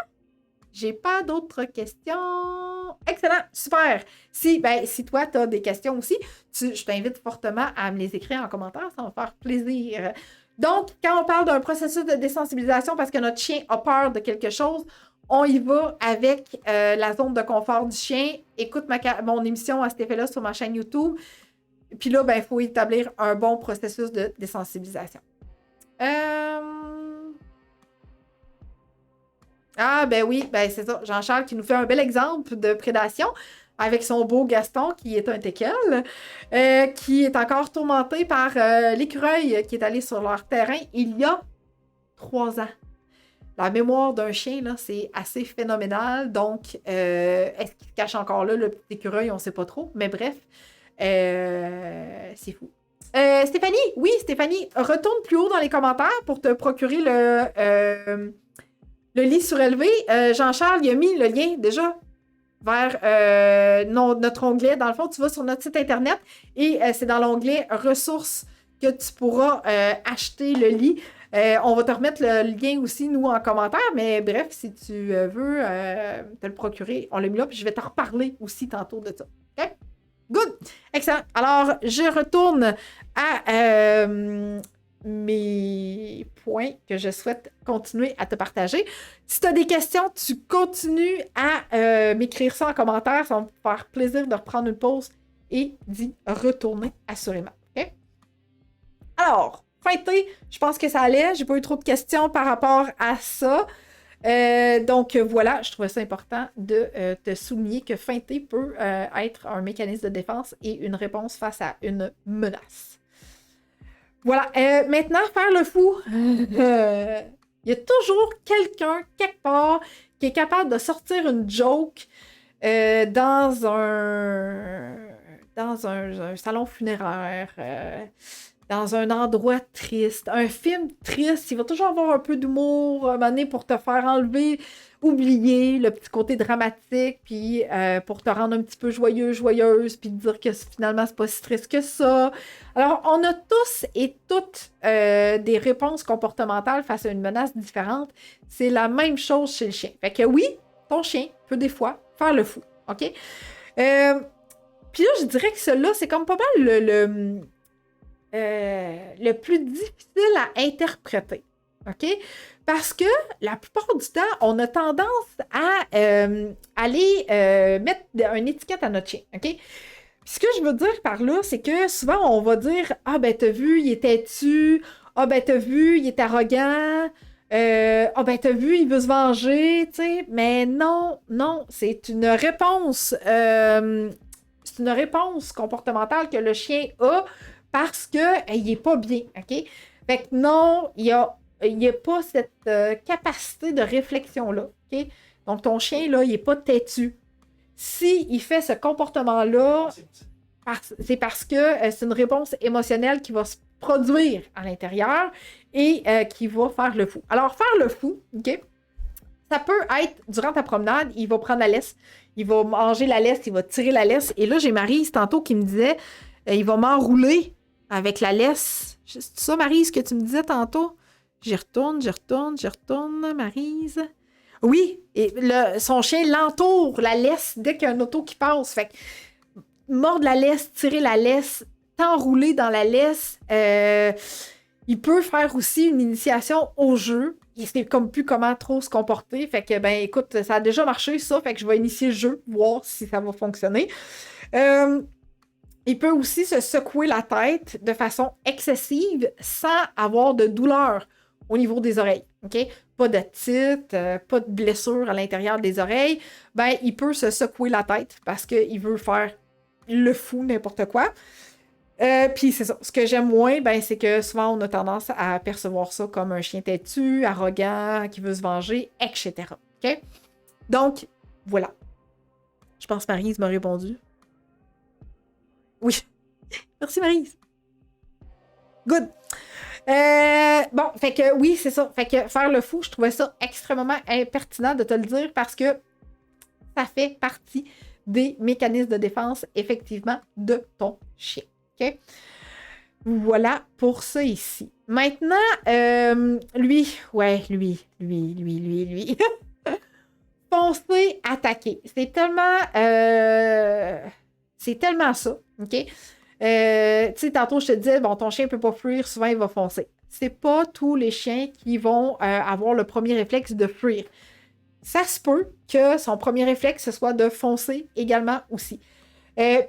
J'ai pas d'autres questions. Excellent, super. Si toi, tu as des questions aussi, je t'invite fortement à me les écrire en commentaire, ça va me faire plaisir. Donc, quand on parle d'un processus de désensibilisation parce que notre chien a peur de quelque chose, on y va avec la zone de confort du chien. Écoute mon émission à cet effet-là sur ma chaîne YouTube. Puis là, il faut établir un bon processus de désensibilisation. Ah, ben oui, c'est ça. Jean-Charles qui nous fait un bel exemple de prédation avec son beau Gaston qui est un teckel, qui est encore tourmenté par l'écureuil qui est allé sur leur terrain il y a 3 ans. La mémoire d'un chien, là, c'est assez phénoménal. Donc, est-ce qu'il se cache encore là, le petit écureuil? On ne sait pas trop. Mais bref, c'est fou. Stéphanie, oui, Stéphanie, retourne plus haut dans les commentaires pour te procurer le lit surélevé. Jean-Charles, il a mis le lien déjà vers notre onglet. Dans le fond, tu vas sur notre site internet et c'est dans l'onglet ressources que tu pourras acheter le lit. On va te remettre le lien aussi, nous, en commentaire. Mais bref, si tu veux te le procurer, on l'a mis là. Puis je vais te reparler aussi tantôt de ça. OK? Good! Excellent. Alors, je retourne à mes points que je souhaite continuer à te partager. Si tu as des questions, tu continues à m'écrire ça en commentaire. Ça va me faire plaisir de reprendre une pause et d'y retourner assurément. OK? Alors, fêter, je pense que ça allait. J'ai pas eu trop de questions par rapport à ça. Donc voilà, je trouvais ça important de te souligner que feinter peut être un mécanisme de défense et une réponse face à une menace. Voilà, maintenant, faire le fou. Il y a toujours quelqu'un, quelque part, qui est capable de sortir une joke dans un salon funéraire, dans un endroit triste, un film triste. Il va toujours avoir un peu d'humour, un moment donné, pour te faire oublier le petit côté dramatique, puis pour te rendre un petit peu joyeuse, puis te dire que finalement, c'est pas si triste que ça. Alors, on a tous et toutes des réponses comportementales face à une menace différente. C'est la même chose chez le chien. Fait que oui, ton chien peut des fois faire le fou, OK? Puis là, je dirais que celui-là, c'est comme pas mal le plus difficile à interpréter. OK? Parce que la plupart du temps, on a tendance à aller mettre une étiquette à notre chien. OK? Puis ce que je veux dire par là, c'est que souvent, on va dire « Ah, ben, t'as vu, il est têtu. Ah, ben, t'as vu, il est arrogant. Ah, ben, t'as vu, il veut se venger. » Tu sais, mais non, c'est une réponse. C'est une réponse comportementale que le chien a parce qu'il n'est pas bien, OK? Fait que non, il n'y a pas cette capacité de réflexion-là, OK? Donc, ton chien, là, il n'est pas têtu. S'il fait ce comportement-là, c'est parce que c'est une réponse émotionnelle qui va se produire à l'intérieur et qui va faire le fou. Alors, faire le fou, OK? Ça peut être, durant ta promenade, il va prendre la laisse, il va manger la laisse, il va tirer la laisse. Et là, j'ai Maryse tantôt qui me disait, il va m'enrouler avec la laisse. C'est ça, Maryse, que tu me disais tantôt? J'y retourne, Maryse. Oui, et son chien l'entoure, la laisse, dès qu'il y a un auto qui passe. Fait que mordre la laisse, tirer la laisse, t'enrouler dans la laisse. Il peut faire aussi une initiation au jeu. Il sait comme plus comment trop se comporter. Fait que, ben, écoute, ça a déjà marché, ça. Fait que je vais initier le jeu, voir si ça va fonctionner. Il peut aussi se secouer la tête de façon excessive sans avoir de douleur au niveau des oreilles. OK? Pas de titre, pas de blessure à l'intérieur des oreilles. Ben, il peut se secouer la tête parce qu'il veut faire le fou, n'importe quoi. Puis c'est ça. Ce que j'aime moins, ben, c'est que souvent on a tendance à percevoir ça comme un chien têtu, arrogant, qui veut se venger, etc. OK? Donc, voilà. Je pense que Maryse m'a répondu. Oui. Merci, Maryse. Good. Bon, fait que oui, c'est ça. Fait que faire le fou, je trouvais ça extrêmement impertinent de te le dire parce que ça fait partie des mécanismes de défense, effectivement, de ton chien. OK? Voilà pour ça ici. Maintenant, lui. Foncer, attaquer. C'est tellement ça, OK? Tu sais, tantôt, je te disais, bon, ton chien ne peut pas fuir, souvent, il va foncer. C'est pas tous les chiens qui vont avoir le premier réflexe de fuir. Ça se peut que son premier réflexe, ce soit de foncer également aussi.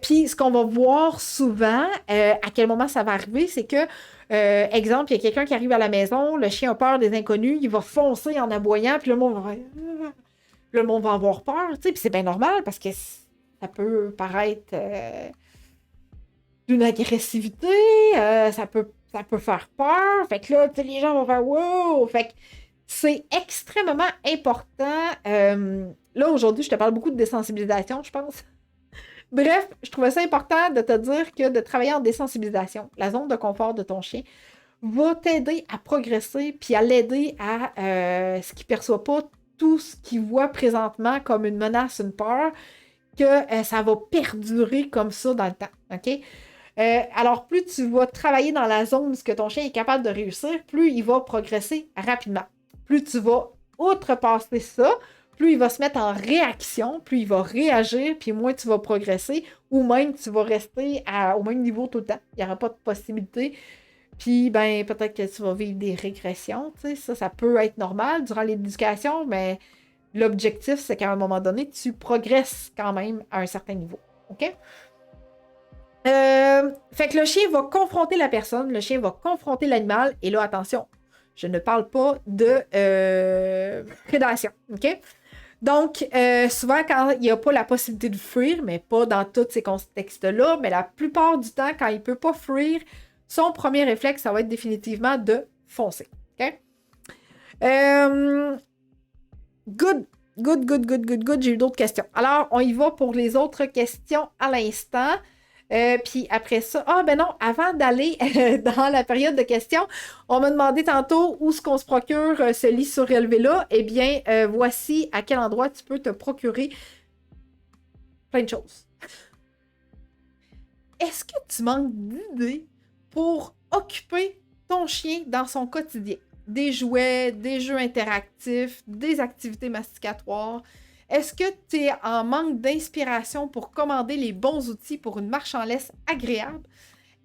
Puis, ce qu'on va voir souvent, à quel moment ça va arriver, c'est que, exemple, il y a quelqu'un qui arrive à la maison, le chien a peur des inconnus, il va foncer en aboyant, puis le monde va faire... Le monde va avoir peur, tu sais, puis c'est bien normal parce que ça peut paraître d'une agressivité, ça peut faire peur, fait que là, tu sais, les gens vont faire « wow », fait que c'est extrêmement important. Là, aujourd'hui, je te parle beaucoup de désensibilisation, je pense. Bref, je trouvais ça important de te dire que de travailler en désensibilisation, la zone de confort de ton chien, va t'aider à progresser puis à l'aider à ce qu'il ne perçoit pas tout ce qu'il voit présentement comme une menace, une peur, que ça va perdurer comme ça dans le temps. OK? Alors, plus tu vas travailler dans la zone où ce que ton chien est capable de réussir, plus il va progresser rapidement. Plus tu vas outrepasser ça, plus il va se mettre en réaction, plus il va réagir, puis moins tu vas progresser, ou même tu vas rester au même niveau tout le temps. Il n'y aura pas de possibilité. Puis, ben, peut-être que tu vas vivre des régressions, tu sais, ça peut être normal durant l'éducation, mais l'objectif, c'est qu'à un moment donné, tu progresses quand même à un certain niveau, OK? Fait que le chien va confronter la personne, le chien va confronter l'animal, et là, attention, je ne parle pas de prédation, OK? Donc, souvent, quand il n'y a pas la possibilité de fuir, mais pas dans tous ces contextes-là, mais la plupart du temps, quand il ne peut pas fuir, son premier réflexe, ça va être définitivement de foncer. OK? Good. J'ai eu d'autres questions. Alors, on y va pour les autres questions à l'instant. Puis après ça, ben non, avant d'aller dans la période de questions, on m'a demandé tantôt où est-ce qu'on se procure ce lit surélevé-là. Eh bien, voici à quel endroit tu peux te procurer plein de choses. Est-ce que tu manques d'idées pour occuper ton chien dans son quotidien? Des jouets, des jeux interactifs, des activités masticatoires. Est-ce que tu es en manque d'inspiration pour commander les bons outils pour une marche en laisse agréable?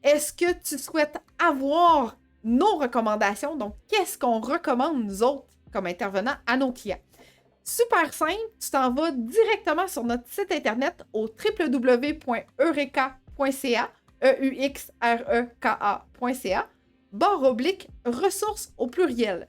Est-ce que tu souhaites avoir nos recommandations? Donc, qu'est-ce qu'on recommande, nous autres, comme intervenants à nos clients? Super simple, tu t'en vas directement sur notre site internet au www.eureka.ca, EUXREKA.ca, /ressources au pluriel.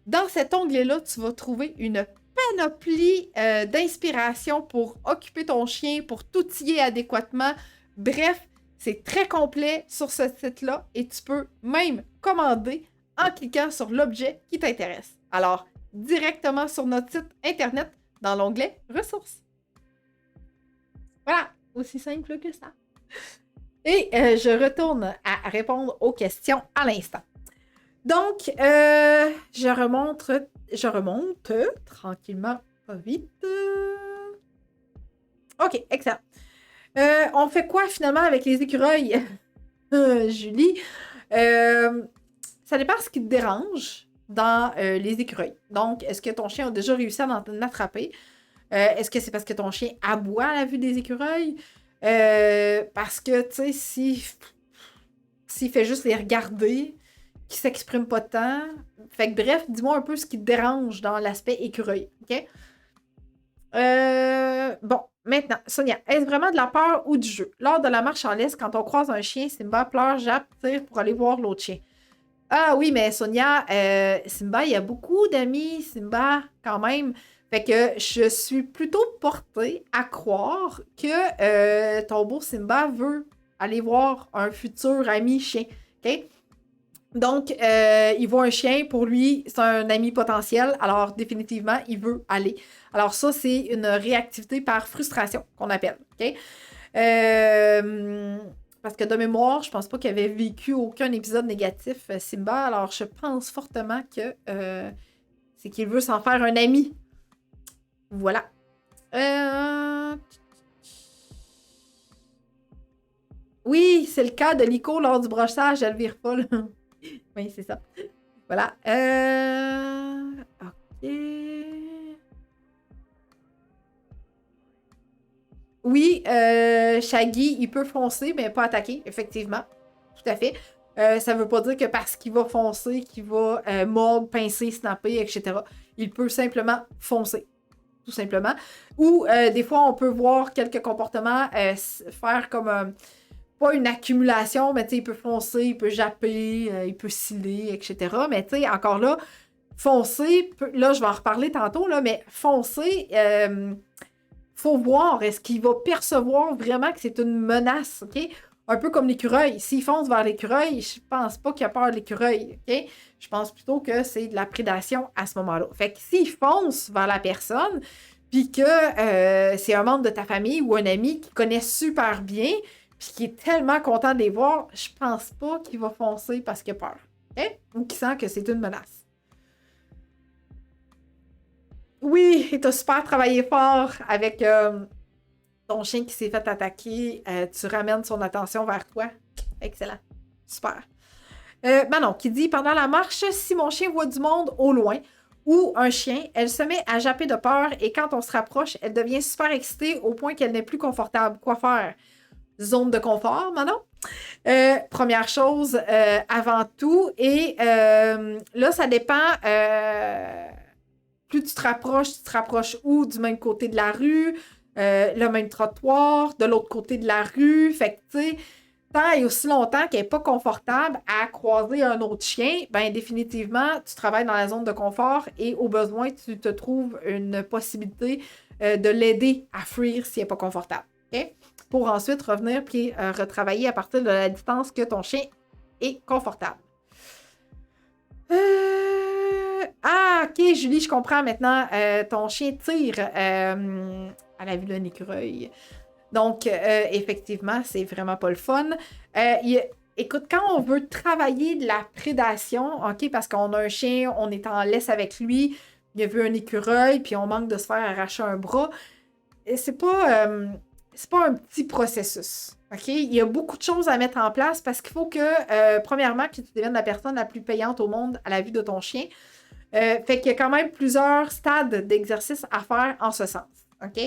Dans cet onglet-là, tu vas trouver une panoplie d'inspiration pour occuper ton chien, pour t'outiller adéquatement. Bref, c'est très complet sur ce site-là et tu peux même commander en cliquant sur l'objet qui t'intéresse. Alors, directement sur notre site internet dans l'onglet ressources. Voilà, aussi simple que ça. Et je retourne à répondre aux questions à l'instant. Donc, je remonte tranquillement, pas vite. OK, excellent. On fait quoi finalement avec les écureuils, Julie? Ça dépend ce qui te dérange dans les écureuils. Donc, est-ce que ton chien a déjà réussi à en attraper? Est-ce que c'est parce que ton chien aboie à la vue des écureuils? Parce que, tu sais, s'il fait juste les regarder, qu'il s'exprime pas tant. Fait que bref, dis-moi un peu ce qui te dérange dans l'aspect écureuil, OK? Bon, maintenant, Sonia, est-ce vraiment de la peur ou du jeu? Lors de la marche en laisse, quand on croise un chien, Simba pleure, jappe, tire pour aller voir l'autre chien. Ah oui, mais Sonia, Simba, il y a beaucoup d'amis, Simba, quand même. Fait que je suis plutôt portée à croire que ton beau Simba veut aller voir un futur ami chien. OK? Donc, il voit un chien, pour lui, c'est un ami potentiel, alors définitivement, il veut aller. Alors ça, c'est une réactivité par frustration qu'on appelle. OK? Parce que de mémoire, je pense pas qu'il avait vécu aucun épisode négatif, Simba, alors je pense fortement que c'est qu'il veut s'en faire un ami. Voilà. Oui, c'est le cas de Lico lors du brossage, elle vire pas, là. Oui, c'est ça. Voilà. OK. Oui, Shaggy, il peut foncer, mais pas attaquer, effectivement. Tout à fait. Ça veut pas dire que parce qu'il va foncer, qu'il va mordre, pincer, snapper, etc. Il peut simplement foncer. Tout simplement. Ou des fois, on peut voir quelques comportements faire comme pas une accumulation, mais tu sais, il peut foncer, il peut japper, il peut sciller, etc. Mais tu sais, encore là, foncer, là, je vais en reparler tantôt, là, mais foncer, faut voir, est-ce qu'il va percevoir vraiment que c'est une menace, OK? Un peu comme l'écureuil. S'il fonce vers l'écureuil, je pense pas qu'il a peur de l'écureuil, OK? Je pense plutôt que c'est de la prédation à ce moment-là. Fait que s'il fonce vers la personne, puis que c'est un membre de ta famille ou un ami qui connaît super bien, puis qui est tellement content de les voir, je pense pas qu'il va foncer parce qu'il a peur, OK? Ou qu'il sent que c'est une menace. Oui, et t'as super travaillé fort avec ton chien qui s'est fait attaquer. Tu ramènes son attention vers toi. Excellent. Super. Manon qui dit, pendant la marche, si mon chien voit du monde au loin ou un chien, elle se met à japper de peur et quand on se rapproche, elle devient super excitée au point qu'elle n'est plus confortable. Quoi faire? Zone de confort, Manon? Première chose, avant tout. Et là, ça dépend. Plus tu te rapproches où? Du même côté de la rue, le même trottoir, de l'autre côté de la rue. Fait que, tu sais, tant et aussi longtemps qu'elle n'est pas confortable à croiser un autre chien, ben définitivement, tu travailles dans la zone de confort et au besoin, tu te trouves une possibilité de l'aider à fuir si elle n'est pas confortable. OK? Pour ensuite revenir puis retravailler à partir de la distance que ton chien est confortable. Ah, ok, Julie, je comprends maintenant. Ton chien tire à la vue d'un écureuil. Donc, effectivement, c'est vraiment pas le fun. Écoute, quand on veut travailler de la prédation, ok, parce qu'on a un chien, on est en laisse avec lui, il a vu un écureuil, puis on manque de se faire arracher un bras, c'est pas un petit processus. OK? Il y a beaucoup de choses à mettre en place parce qu'il faut que, premièrement, que tu deviennes la personne la plus payante au monde à la vue de ton chien. Fait qu'il y a quand même plusieurs stades d'exercice à faire en ce sens. OK?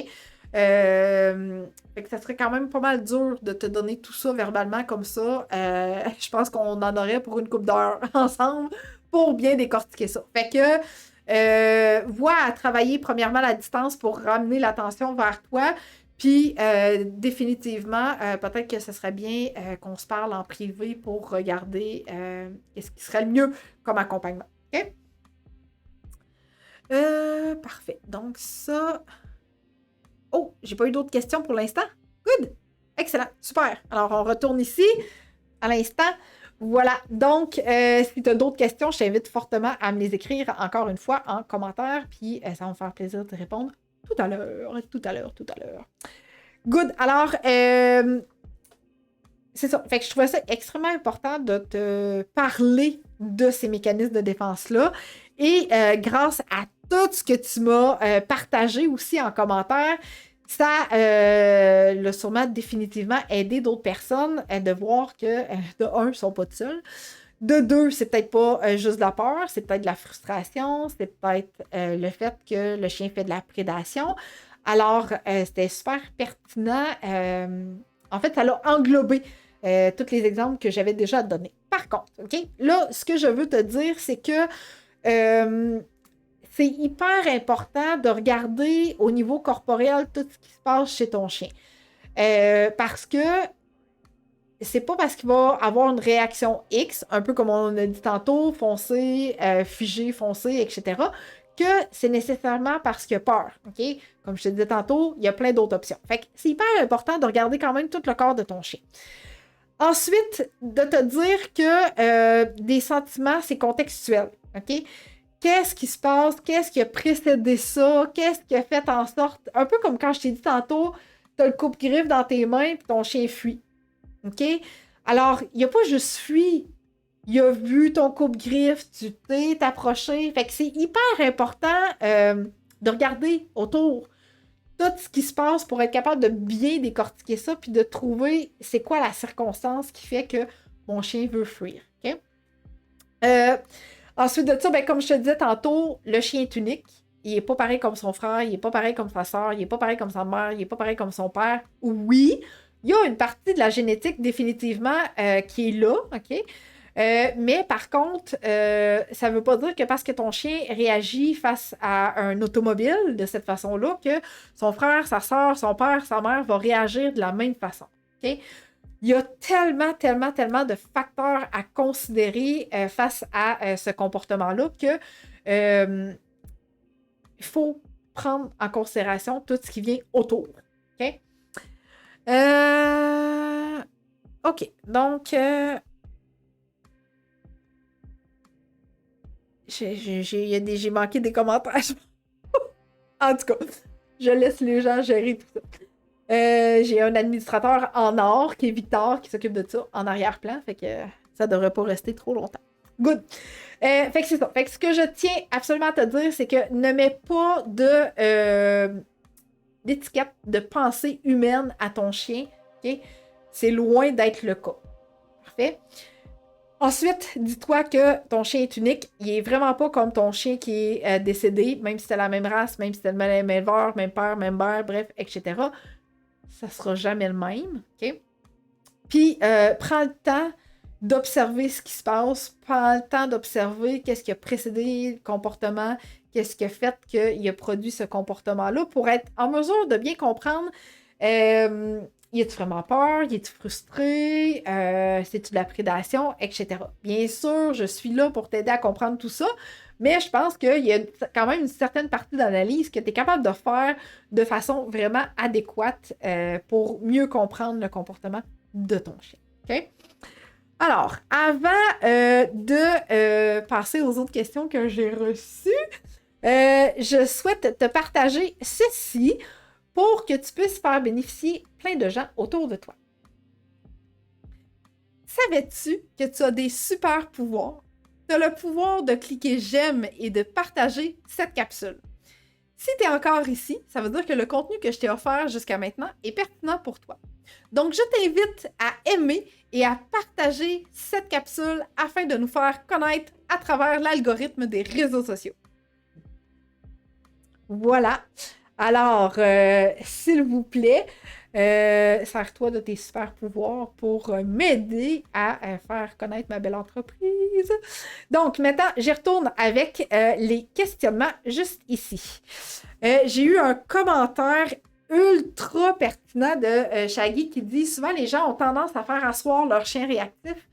Fait que ça serait quand même pas mal dur de te donner tout ça verbalement comme ça. Je pense qu'on en aurait pour une couple d'heures ensemble pour bien décortiquer ça. Fait que vois à travailler premièrement la distance pour ramener l'attention vers toi. Puis, définitivement, peut-être que ce serait bien qu'on se parle en privé pour regarder ce qui serait le mieux comme accompagnement. OK? Parfait. Donc, ça... Oh, j'ai pas eu d'autres questions pour l'instant. Good! Excellent. Super. Alors, on retourne ici à l'instant. Voilà. Donc, si tu as d'autres questions, je t'invite fortement à me les écrire encore une fois en commentaire. Puis, ça va me faire plaisir de répondre tout à l'heure. Good. Alors, c'est ça. Fait que je trouvais ça extrêmement important de te parler de ces mécanismes de défense-là. Et grâce à tout ce que tu m'as partagé aussi en commentaire, ça l'a sûrement définitivement aidé d'autres personnes de voir que, de un, ils ne sont pas tout seuls. De deux, c'est peut-être pas juste de la peur, c'est peut-être de la frustration, c'est peut-être le fait que le chien fait de la prédation. Alors, c'était super pertinent. En fait, ça l'a englobé tous les exemples que j'avais déjà donnés. Par contre, OK, là, ce que je veux te dire, c'est que c'est hyper important de regarder au niveau corporel tout ce qui se passe chez ton chien. Parce que c'est pas parce qu'il va avoir une réaction X, un peu comme on a dit tantôt, foncer, figer, foncer, etc., que c'est nécessairement parce qu'il a peur. OK? Comme je te disais tantôt, il y a plein d'autres options. Fait que c'est hyper important de regarder quand même tout le corps de ton chien. Ensuite, de te dire que des sentiments, c'est contextuel. OK? Qu'est-ce qui se passe? Qu'est-ce qui a précédé ça? Qu'est-ce qui a fait en sorte... Un peu comme quand je t'ai dit tantôt, tu as le coupe-griffe dans tes mains et ton chien fuit. OK? Alors, il n'a pas juste fui. Il a vu ton coupe-griffe, tu t'es approché. Fait que c'est hyper important de regarder autour tout ce qui se passe pour être capable de bien décortiquer ça puis de trouver c'est quoi la circonstance qui fait que mon chien veut fuir. OK? Euh, Ensuite de ça, ben, comme je te disais tantôt, le chien est unique. Il n'est pas pareil comme son frère, il n'est pas pareil comme sa soeur, il n'est pas pareil comme sa mère, il n'est pas pareil comme son père. Oui, il y a une partie de la génétique définitivement qui est là, OK? Mais par contre, ça ne veut pas dire que parce que ton chien réagit face à un automobile de cette façon-là, que son frère, sa soeur, son père, sa mère vont réagir de la même façon. OK? Il y a tellement, tellement, tellement de facteurs à considérer face à ce comportement-là que il faut prendre en considération tout ce qui vient autour. OK? OK. Donc, j'ai manqué des commentaires. En tout cas, je laisse les gens gérer tout ça. J'ai un administrateur en or qui est Victor qui s'occupe de ça en arrière-plan. Fait que ça devrait pas rester trop longtemps. Good. Fait que c'est ça. Fait que ce que je tiens absolument à te dire, c'est que ne mets pas d'étiquette de pensée humaine à ton chien. Okay? C'est loin d'être le cas. Parfait. Ensuite, dis-toi que ton chien est unique. Il est vraiment pas comme ton chien qui est décédé, même si c'est la même race, même si c'est le même éleveur, même père, même mère, bref, etc. Ça sera jamais le même. OK? Puis, prends le temps d'observer ce qui se passe, prends le temps d'observer qu'est-ce qui a précédé le comportement, qu'est-ce qui a fait qu'il a produit ce comportement-là pour être en mesure de bien comprendre y a-tu vraiment peur, y a-tu frustré, c'est-tu de la prédation, etc. Bien sûr, je suis là pour t'aider à comprendre tout ça, mais je pense qu'il y a quand même une certaine partie d'analyse que tu es capable de faire de façon vraiment adéquate pour mieux comprendre le comportement de ton chien. OK? Alors, avant de passer aux autres questions que j'ai reçues, je souhaite te partager ceci pour que tu puisses faire bénéficier plein de gens autour de toi. Savais-tu que tu as des super pouvoirs? Tu as le pouvoir de cliquer j'aime et de partager cette capsule. Si tu es encore ici, ça veut dire que le contenu que je t'ai offert jusqu'à maintenant est pertinent pour toi. Donc, je t'invite à aimer et à partager cette capsule afin de nous faire connaître à travers l'algorithme des réseaux sociaux. Voilà. Alors, s'il vous plaît, sers-toi de tes super pouvoirs pour m'aider à faire connaître ma belle entreprise. Donc, maintenant, j'y retourne avec les questionnements juste ici. J'ai eu un commentaire ultra pertinent de Shaggy qui dit « Souvent, les gens ont tendance à faire asseoir leur chien réactif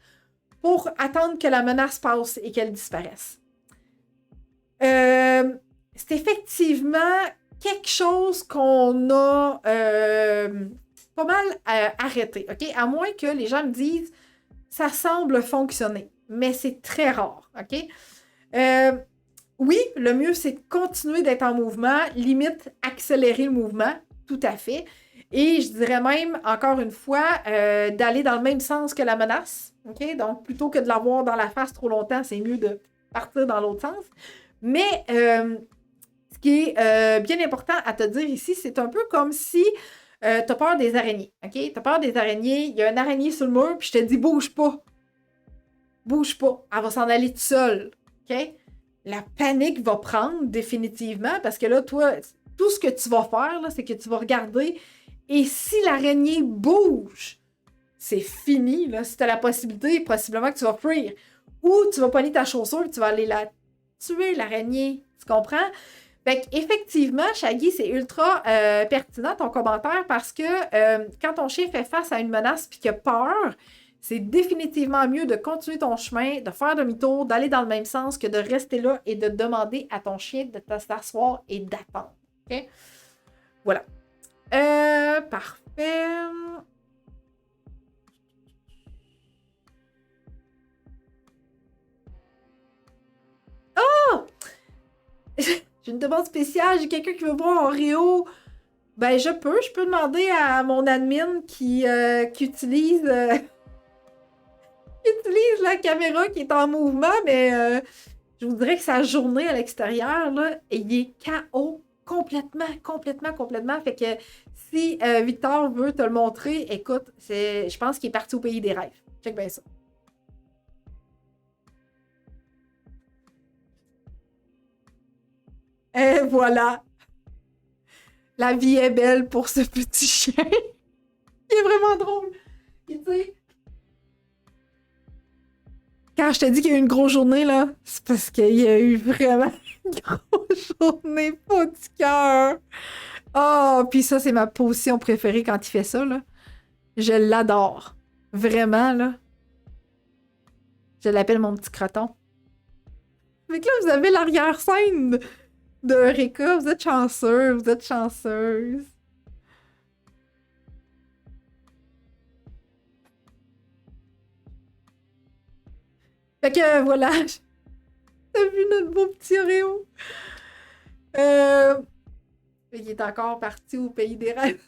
pour attendre que la menace passe et qu'elle disparaisse. » C'est effectivement quelque chose qu'on a pas mal arrêté, OK? À moins que les gens me disent « ça semble fonctionner », mais c'est très rare, OK? Oui, le mieux, c'est de continuer d'être en mouvement, limite accélérer le mouvement, tout à fait. Et je dirais même, encore une fois, d'aller dans le même sens que la menace, OK? Donc, plutôt que de l'avoir dans la face trop longtemps, c'est mieux de partir dans l'autre sens. Mais ce qui est bien important à te dire ici, c'est un peu comme si tu as peur des araignées. OK? Tu as peur des araignées, il y a une araignée sur le mur, puis je te dis bouge pas. Bouge pas. Elle va s'en aller toute seule. OK? La panique va prendre définitivement parce que là, toi, tout ce que tu vas faire, là, c'est que tu vas regarder et si l'araignée bouge, c'est fini. Là. Si tu as la possibilité, possiblement que tu vas fuir. Ou tu vas pogner ta chaussure et tu vas aller la tuer, l'araignée. Tu comprends? Fait qu'effectivement, Shaggy, c'est ultra pertinent ton commentaire parce que quand ton chien fait face à une menace puis qu'il a peur, c'est définitivement mieux de continuer ton chemin, de faire demi-tour, d'aller dans le même sens que de rester là et de demander à ton chien de s'asseoir et d'attendre. OK? Voilà. Parfait. Oh! J'ai une demande spéciale, j'ai quelqu'un qui veut voir Oreo. Ben, je peux demander à mon admin qui utilise la caméra qui est en mouvement, mais je vous dirais que sa journée à l'extérieur, là, il est KO complètement. Fait que si Victor veut te le montrer, écoute, je pense qu'il est parti au pays des rêves. Check bien ça. Et voilà. La vie est belle pour ce petit chien. Il est vraiment drôle. Et tu sais, quand je te dis qu'il y a eu une grosse journée, là, c'est parce qu'il y a eu vraiment une grosse journée, pas du cœur. Oh, puis ça, c'est ma position préférée quand il fait ça, là. Je l'adore. Vraiment, là. Je l'appelle mon petit croton. Fait que là, vous avez l'arrière-scène de Eureka. Vous êtes chanceux, vous êtes chanceuse. Fait que voilà. T'as vu notre beau petit Oreo? Il est encore parti au pays des rêves.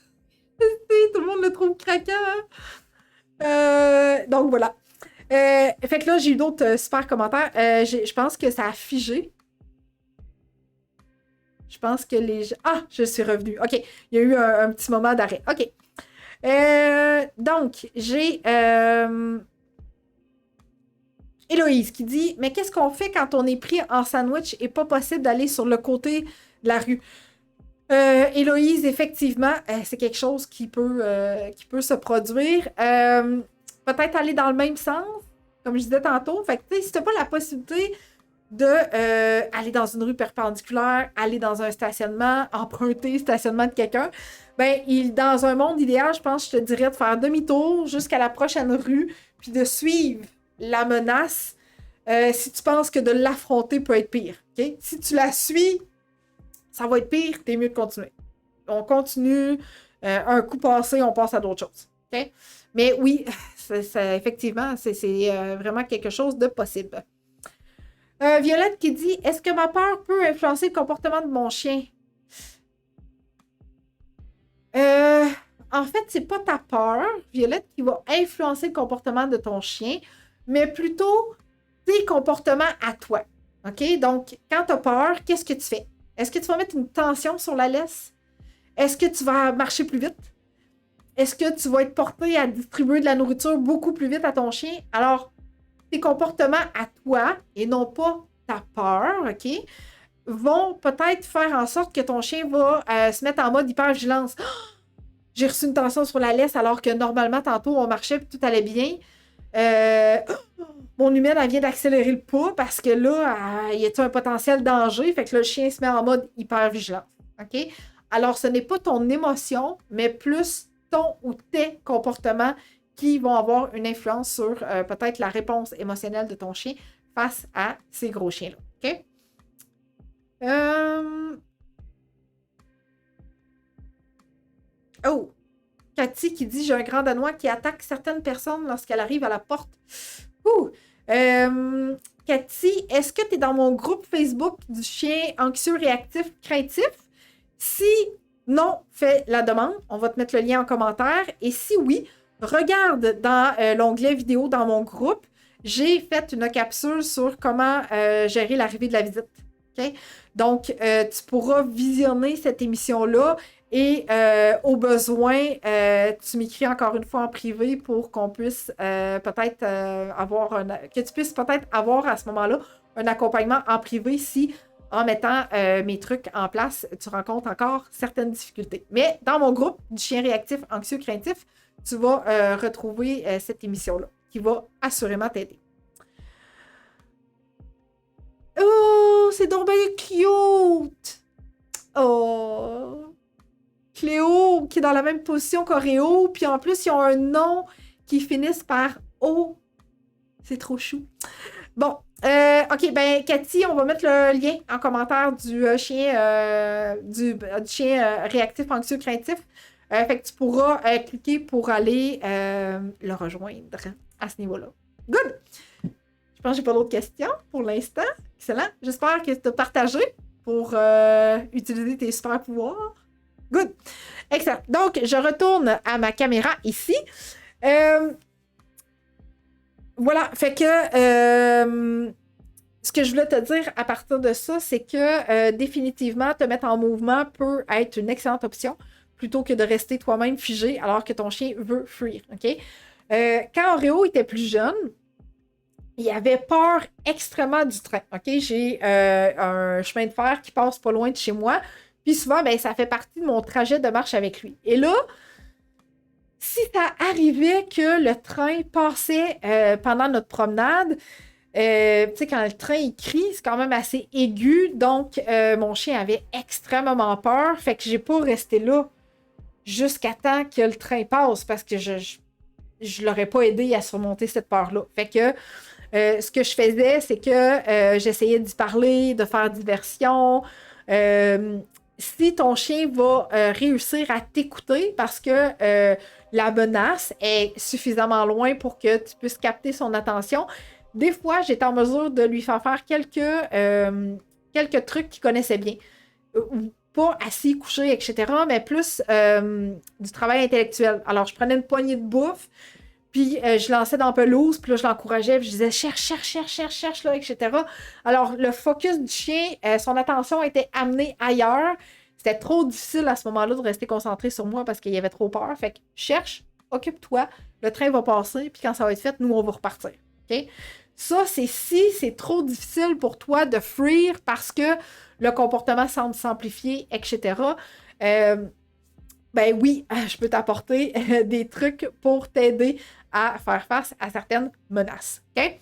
Tout le monde le trouve craquant. Donc voilà. Fait que là, j'ai eu d'autres super commentaires. Je pense que ça a figé. Je pense que les gens... Ah, je suis revenue. OK. Il y a eu un petit moment d'arrêt. OK. Donc, j'ai Héloïse qui dit « Mais qu'est-ce qu'on fait quand on est pris en sandwich et pas possible d'aller sur le côté de la rue? » Héloïse, effectivement, c'est quelque chose qui peut se produire. Peut-être aller dans le même sens, comme je disais tantôt. Fait que, tu sais, si tu n'as pas la possibilité de aller dans une rue perpendiculaire, aller dans un stationnement, emprunter le stationnement de quelqu'un, ben, dans un monde idéal, je pense que je te dirais de faire demi-tour jusqu'à la prochaine rue, puis de suivre la menace si tu penses que de l'affronter peut être pire. Okay? Si tu la suis, ça va être pire, t'es mieux de continuer. On continue, un coup passé, on passe à d'autres choses. Okay? Mais oui, effectivement, c'est vraiment quelque chose de possible. Violette qui dit « Est-ce que ma peur peut influencer le comportement de mon chien? » En fait, c'est pas ta peur, Violette, qui va influencer le comportement de ton chien, mais plutôt tes comportements à toi. OK? Donc, quand tu as peur, qu'est-ce que tu fais? Est-ce que tu vas mettre une tension sur la laisse? Est-ce que tu vas marcher plus vite? Est-ce que tu vas être porté à distribuer de la nourriture beaucoup plus vite à ton chien? Alors, tes comportements à toi, et non pas ta peur, OK, vont peut-être faire en sorte que ton chien va se mettre en mode hypervigilance. Oh, j'ai reçu une tension sur la laisse alors que normalement, tantôt, on marchait et tout allait bien. Mon humaine, elle vient d'accélérer le pas parce que là, il y a un potentiel danger. Fait que là, le chien se met en mode hypervigilance. OK? Alors, ce n'est pas ton émotion, mais plus ton ou tes comportements qui vont avoir une influence sur peut-être la réponse émotionnelle de ton chien face à ces gros chiens-là. OK? Oh! Cathy qui dit « J'ai un grand danois qui attaque certaines personnes lorsqu'elle arrive à la porte. » Ouh! Cathy, est-ce que tu es dans mon groupe Facebook du chien anxieux, réactif, craintif? Si non, fais la demande. On va te mettre le lien en commentaire. Et si oui, regarde dans l'onglet vidéo dans mon groupe. J'ai fait une capsule sur comment gérer l'arrivée de la visite. Okay? Donc, tu pourras visionner cette émission-là et au besoin, tu m'écris encore une fois en privé pour qu'on puisse peut-être que tu puisses peut-être avoir à ce moment-là un accompagnement en privé si, en mettant mes trucs en place, tu rencontres encore certaines difficultés. Mais dans mon groupe du chien réactif, anxieux, craintif, tu vas retrouver cette émission-là qui va assurément t'aider. Oh, c'est donc bien cute! Oh! Cléo, qui est dans la même position qu'Oreo, puis en plus, ils ont un nom qui finissent par O. C'est trop chou. Bon, OK, ben Cathy, on va mettre le lien en commentaire du chien réactif, anxieux, craintif. Fait que tu pourras cliquer pour aller le rejoindre à ce niveau-là. Good! Je pense que j'ai pas d'autres questions pour l'instant. Excellent. J'espère que tu as partagé pour utiliser tes super pouvoirs. Good. Excellent. Donc, je retourne à ma caméra ici. Voilà. Fait que ce que je voulais te dire à partir de ça, c'est que définitivement, te mettre en mouvement peut être une excellente option plutôt que de rester toi-même figé alors que ton chien veut fuir. OK? Quand Oreo était plus jeune, il avait peur extrêmement du train. OK? J'ai un chemin de fer qui passe pas loin de chez moi. Puis souvent, ben, ça fait partie de mon trajet de marche avec lui. Et là, si ça arrivait que le train passait pendant notre promenade, tu sais, quand le train il crie, c'est quand même assez aigu. Donc, mon chien avait extrêmement peur. Fait que j'ai pas resté là jusqu'à temps que le train passe parce que je l'aurais pas aidé à surmonter cette peur-là. Fait que ce que je faisais, c'est que j'essayais d'y parler, de faire diversion. Si ton chien va réussir à t'écouter parce que la menace est suffisamment loin pour que tu puisses capter son attention, des fois, j'étais en mesure de lui faire quelques trucs qu'il connaissait bien. Pas assis, couché, etc., mais plus du travail intellectuel. Alors, je prenais une poignée de bouffe, puis je lançais dans la pelouse, puis là, je l'encourageais, puis je disais cherche, là, etc. Alors, le focus du chien, son attention était amenée ailleurs. C'était trop difficile à ce moment-là de rester concentré sur moi parce qu'il avait trop peur. Fait que cherche, occupe-toi, le train va passer, puis quand ça va être fait, nous, on va repartir. OK? Ça, c'est si c'est trop difficile pour toi de fuir parce que le comportement semble s'amplifier, etc. Ben oui, je peux t'apporter des trucs pour t'aider à faire face à certaines menaces. OK?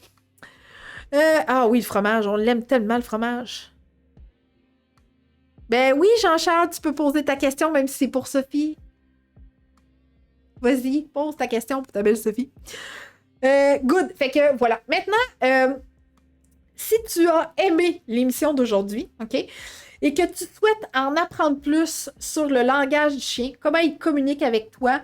Ah oui, le fromage, on l'aime tellement, le fromage. Ben oui, Jean-Charles, tu peux poser ta question, même si c'est pour Sophie. Vas-y, pose ta question pour ta belle Sophie. Good. Fait que voilà. Maintenant, si tu as aimé l'émission d'aujourd'hui, OK, et que tu souhaites en apprendre plus sur le langage du chien, comment il communique avec toi,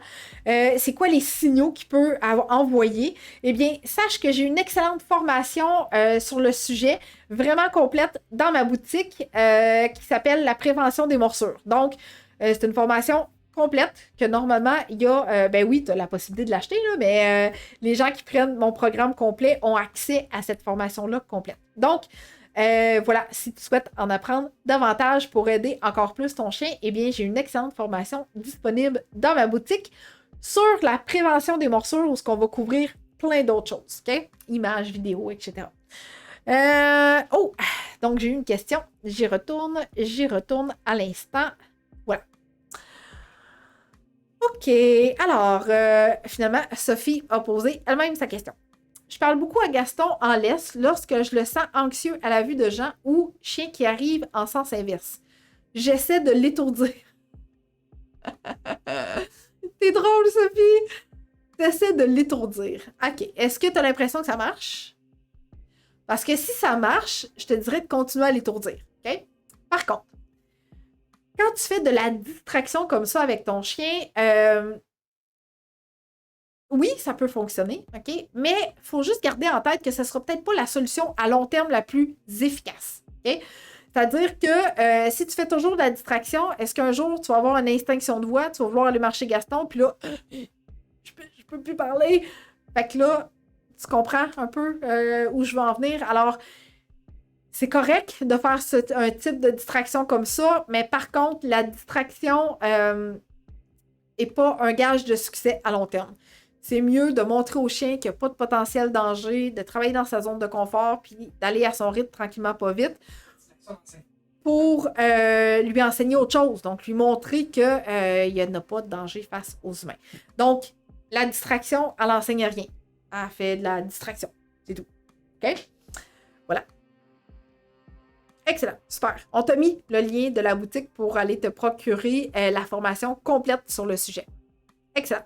c'est quoi les signaux qu'il peut envoyer, eh bien, sache que j'ai une excellente formation sur le sujet, vraiment complète, dans ma boutique, qui s'appelle la prévention des morsures. Donc, c'est une formation complète, que normalement, il y a, ben oui, tu as la possibilité de l'acheter, là, mais les gens qui prennent mon programme complet ont accès à cette formation-là complète. Donc, voilà, si tu souhaites en apprendre davantage pour aider encore plus ton chien, eh bien, j'ai une excellente formation disponible dans ma boutique sur la prévention des morsures où on va couvrir plein d'autres choses, OK? Images, vidéos, etc. Oh! Donc, j'ai eu une question. J'y retourne à l'instant. Voilà. OK. Alors, finalement, Sophie a posé elle-même sa question. Je parle beaucoup à Gaston en laisse lorsque je le sens anxieux à la vue de gens ou chiens qui arrivent en sens inverse. J'essaie de l'étourdir. T'es drôle, Sophie! T'essaies de l'étourdir. OK. Est-ce que tu as l'impression que ça marche? Parce que si ça marche, je te dirais de continuer à l'étourdir. OK? Par contre, quand tu fais de la distraction comme ça avec ton chien, oui, ça peut fonctionner, OK? Mais il faut juste garder en tête que ce ne sera peut-être pas la solution à long terme la plus efficace. OK? C'est-à-dire que si tu fais toujours de la distraction, est-ce qu'un jour, tu vas avoir une extinction de voix, tu vas vouloir aller marcher Gaston, puis là, je peux plus parler. Fait que là, tu comprends un peu où je veux en venir. Alors, c'est correct de faire un type de distraction comme ça, mais par contre, la distraction n'est pas un gage de succès à long terme. C'est mieux de montrer au chien qu'il n'y a pas de potentiel danger, de travailler dans sa zone de confort, puis d'aller à son rythme tranquillement, pas vite, pour lui enseigner autre chose. Donc, lui montrer qu'il n'y en a pas de danger face aux humains. Donc, la distraction, elle n'enseigne rien. Elle fait de la distraction. C'est tout. OK? Voilà. Excellent. Super. On t'a mis le lien de la boutique pour aller te procurer la formation complète sur le sujet. Excellent.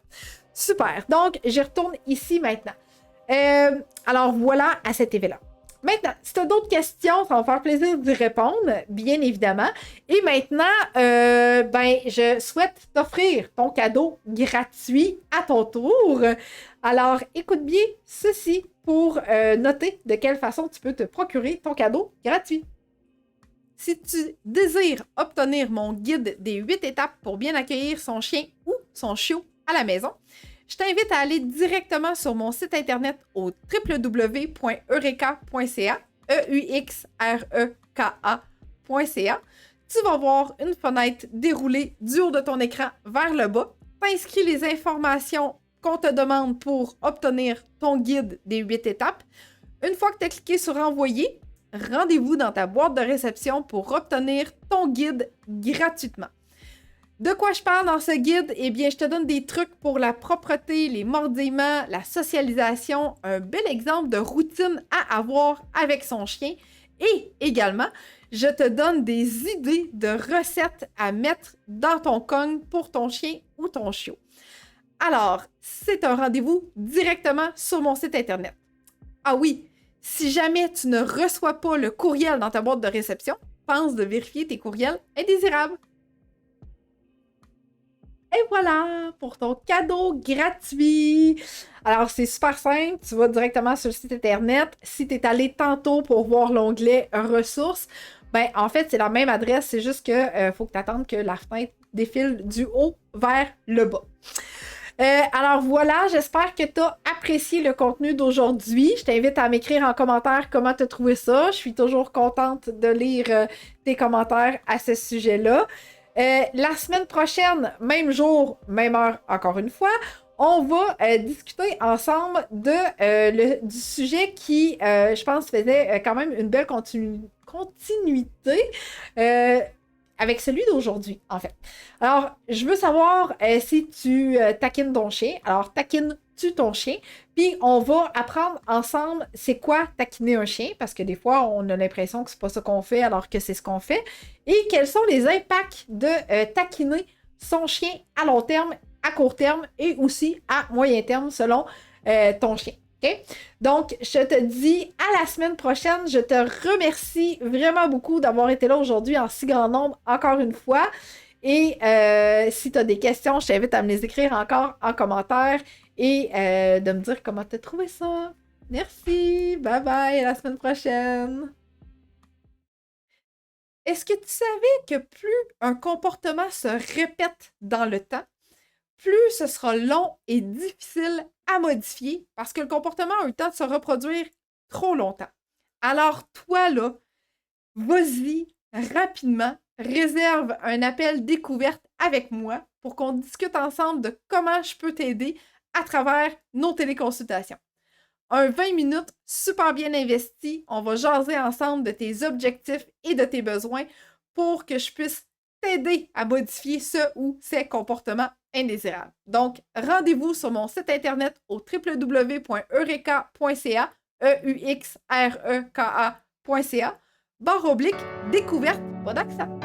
Super. Donc, j'y retourne ici maintenant. Alors, voilà à cet événement. Maintenant, si tu as d'autres questions, ça va me faire plaisir d'y répondre, bien évidemment. Et maintenant, je souhaite t'offrir ton cadeau gratuit à ton tour. Alors, écoute bien ceci pour noter de quelle façon tu peux te procurer ton cadeau gratuit. Si tu désires obtenir mon guide des 8 étapes pour bien accueillir son chien ou son chiot à la maison, je t'invite à aller directement sur mon site internet au www.eureka.ca, EUXREKA.ca. Tu vas voir une fenêtre déroulée du haut de ton écran vers le bas. T'inscris les informations qu'on te demande pour obtenir ton guide des 8 étapes. Une fois que tu as cliqué sur envoyer, rendez-vous dans ta boîte de réception pour obtenir ton guide gratuitement. De quoi je parle dans ce guide? Eh bien, je te donne des trucs pour la propreté, les mordillements, la socialisation, un bel exemple de routine à avoir avec son chien et également, je te donne des idées de recettes à mettre dans ton cogne pour ton chien ou ton chiot. Alors, c'est un rendez-vous directement sur mon site internet. Ah oui, si jamais tu ne reçois pas le courriel dans ta boîte de réception, pense de vérifier tes courriels indésirables. Et voilà pour ton cadeau gratuit. Alors, c'est super simple. Tu vas directement sur le site internet. Si tu es allé tantôt pour voir l'onglet ressources, ben en fait, c'est la même adresse. C'est juste que faut que tu attendes que la fenêtre défile du haut vers le bas. Alors voilà, j'espère que tu as apprécié le contenu d'aujourd'hui. Je t'invite à m'écrire en commentaire comment tu as trouvé ça. Je suis toujours contente de lire tes commentaires à ce sujet-là. La semaine prochaine, même jour, même heure, encore une fois, on va discuter ensemble du sujet qui, je pense, faisait quand même une belle continuité avec celui d'aujourd'hui, en fait. Alors, je veux savoir si tu taquines ton chien. Alors, taquines-tu ton chien? Puis, on va apprendre ensemble c'est quoi taquiner un chien, parce que des fois, on a l'impression que c'est pas ça qu'on fait, alors que c'est ce qu'on fait. Et quels sont les impacts de taquiner son chien à long terme, à court terme et aussi à moyen terme selon ton chien. Okay? Donc, je te dis à la semaine prochaine. Je te remercie vraiment beaucoup d'avoir été là aujourd'hui en si grand nombre, encore une fois. Et si tu as des questions, je t'invite à me les écrire encore en commentaire et de me dire comment tu as trouvé ça. Merci, bye bye, à la semaine prochaine. Est-ce que tu savais que plus un comportement se répète dans le temps, plus ce sera long et difficile à modifier parce que le comportement a eu le temps de se reproduire trop longtemps. Alors toi, là, vas-y rapidement, réserve un appel découverte avec moi pour qu'on discute ensemble de comment je peux t'aider à travers nos téléconsultations. Un 20 minutes super bien investi, on va jaser ensemble de tes objectifs et de tes besoins pour que je puisse t'aider à modifier ce ou ces comportements indésirables. Donc, rendez-vous sur mon site internet au www.eureka.ca, EUXREKA.ca, /découverte, pas d'accent.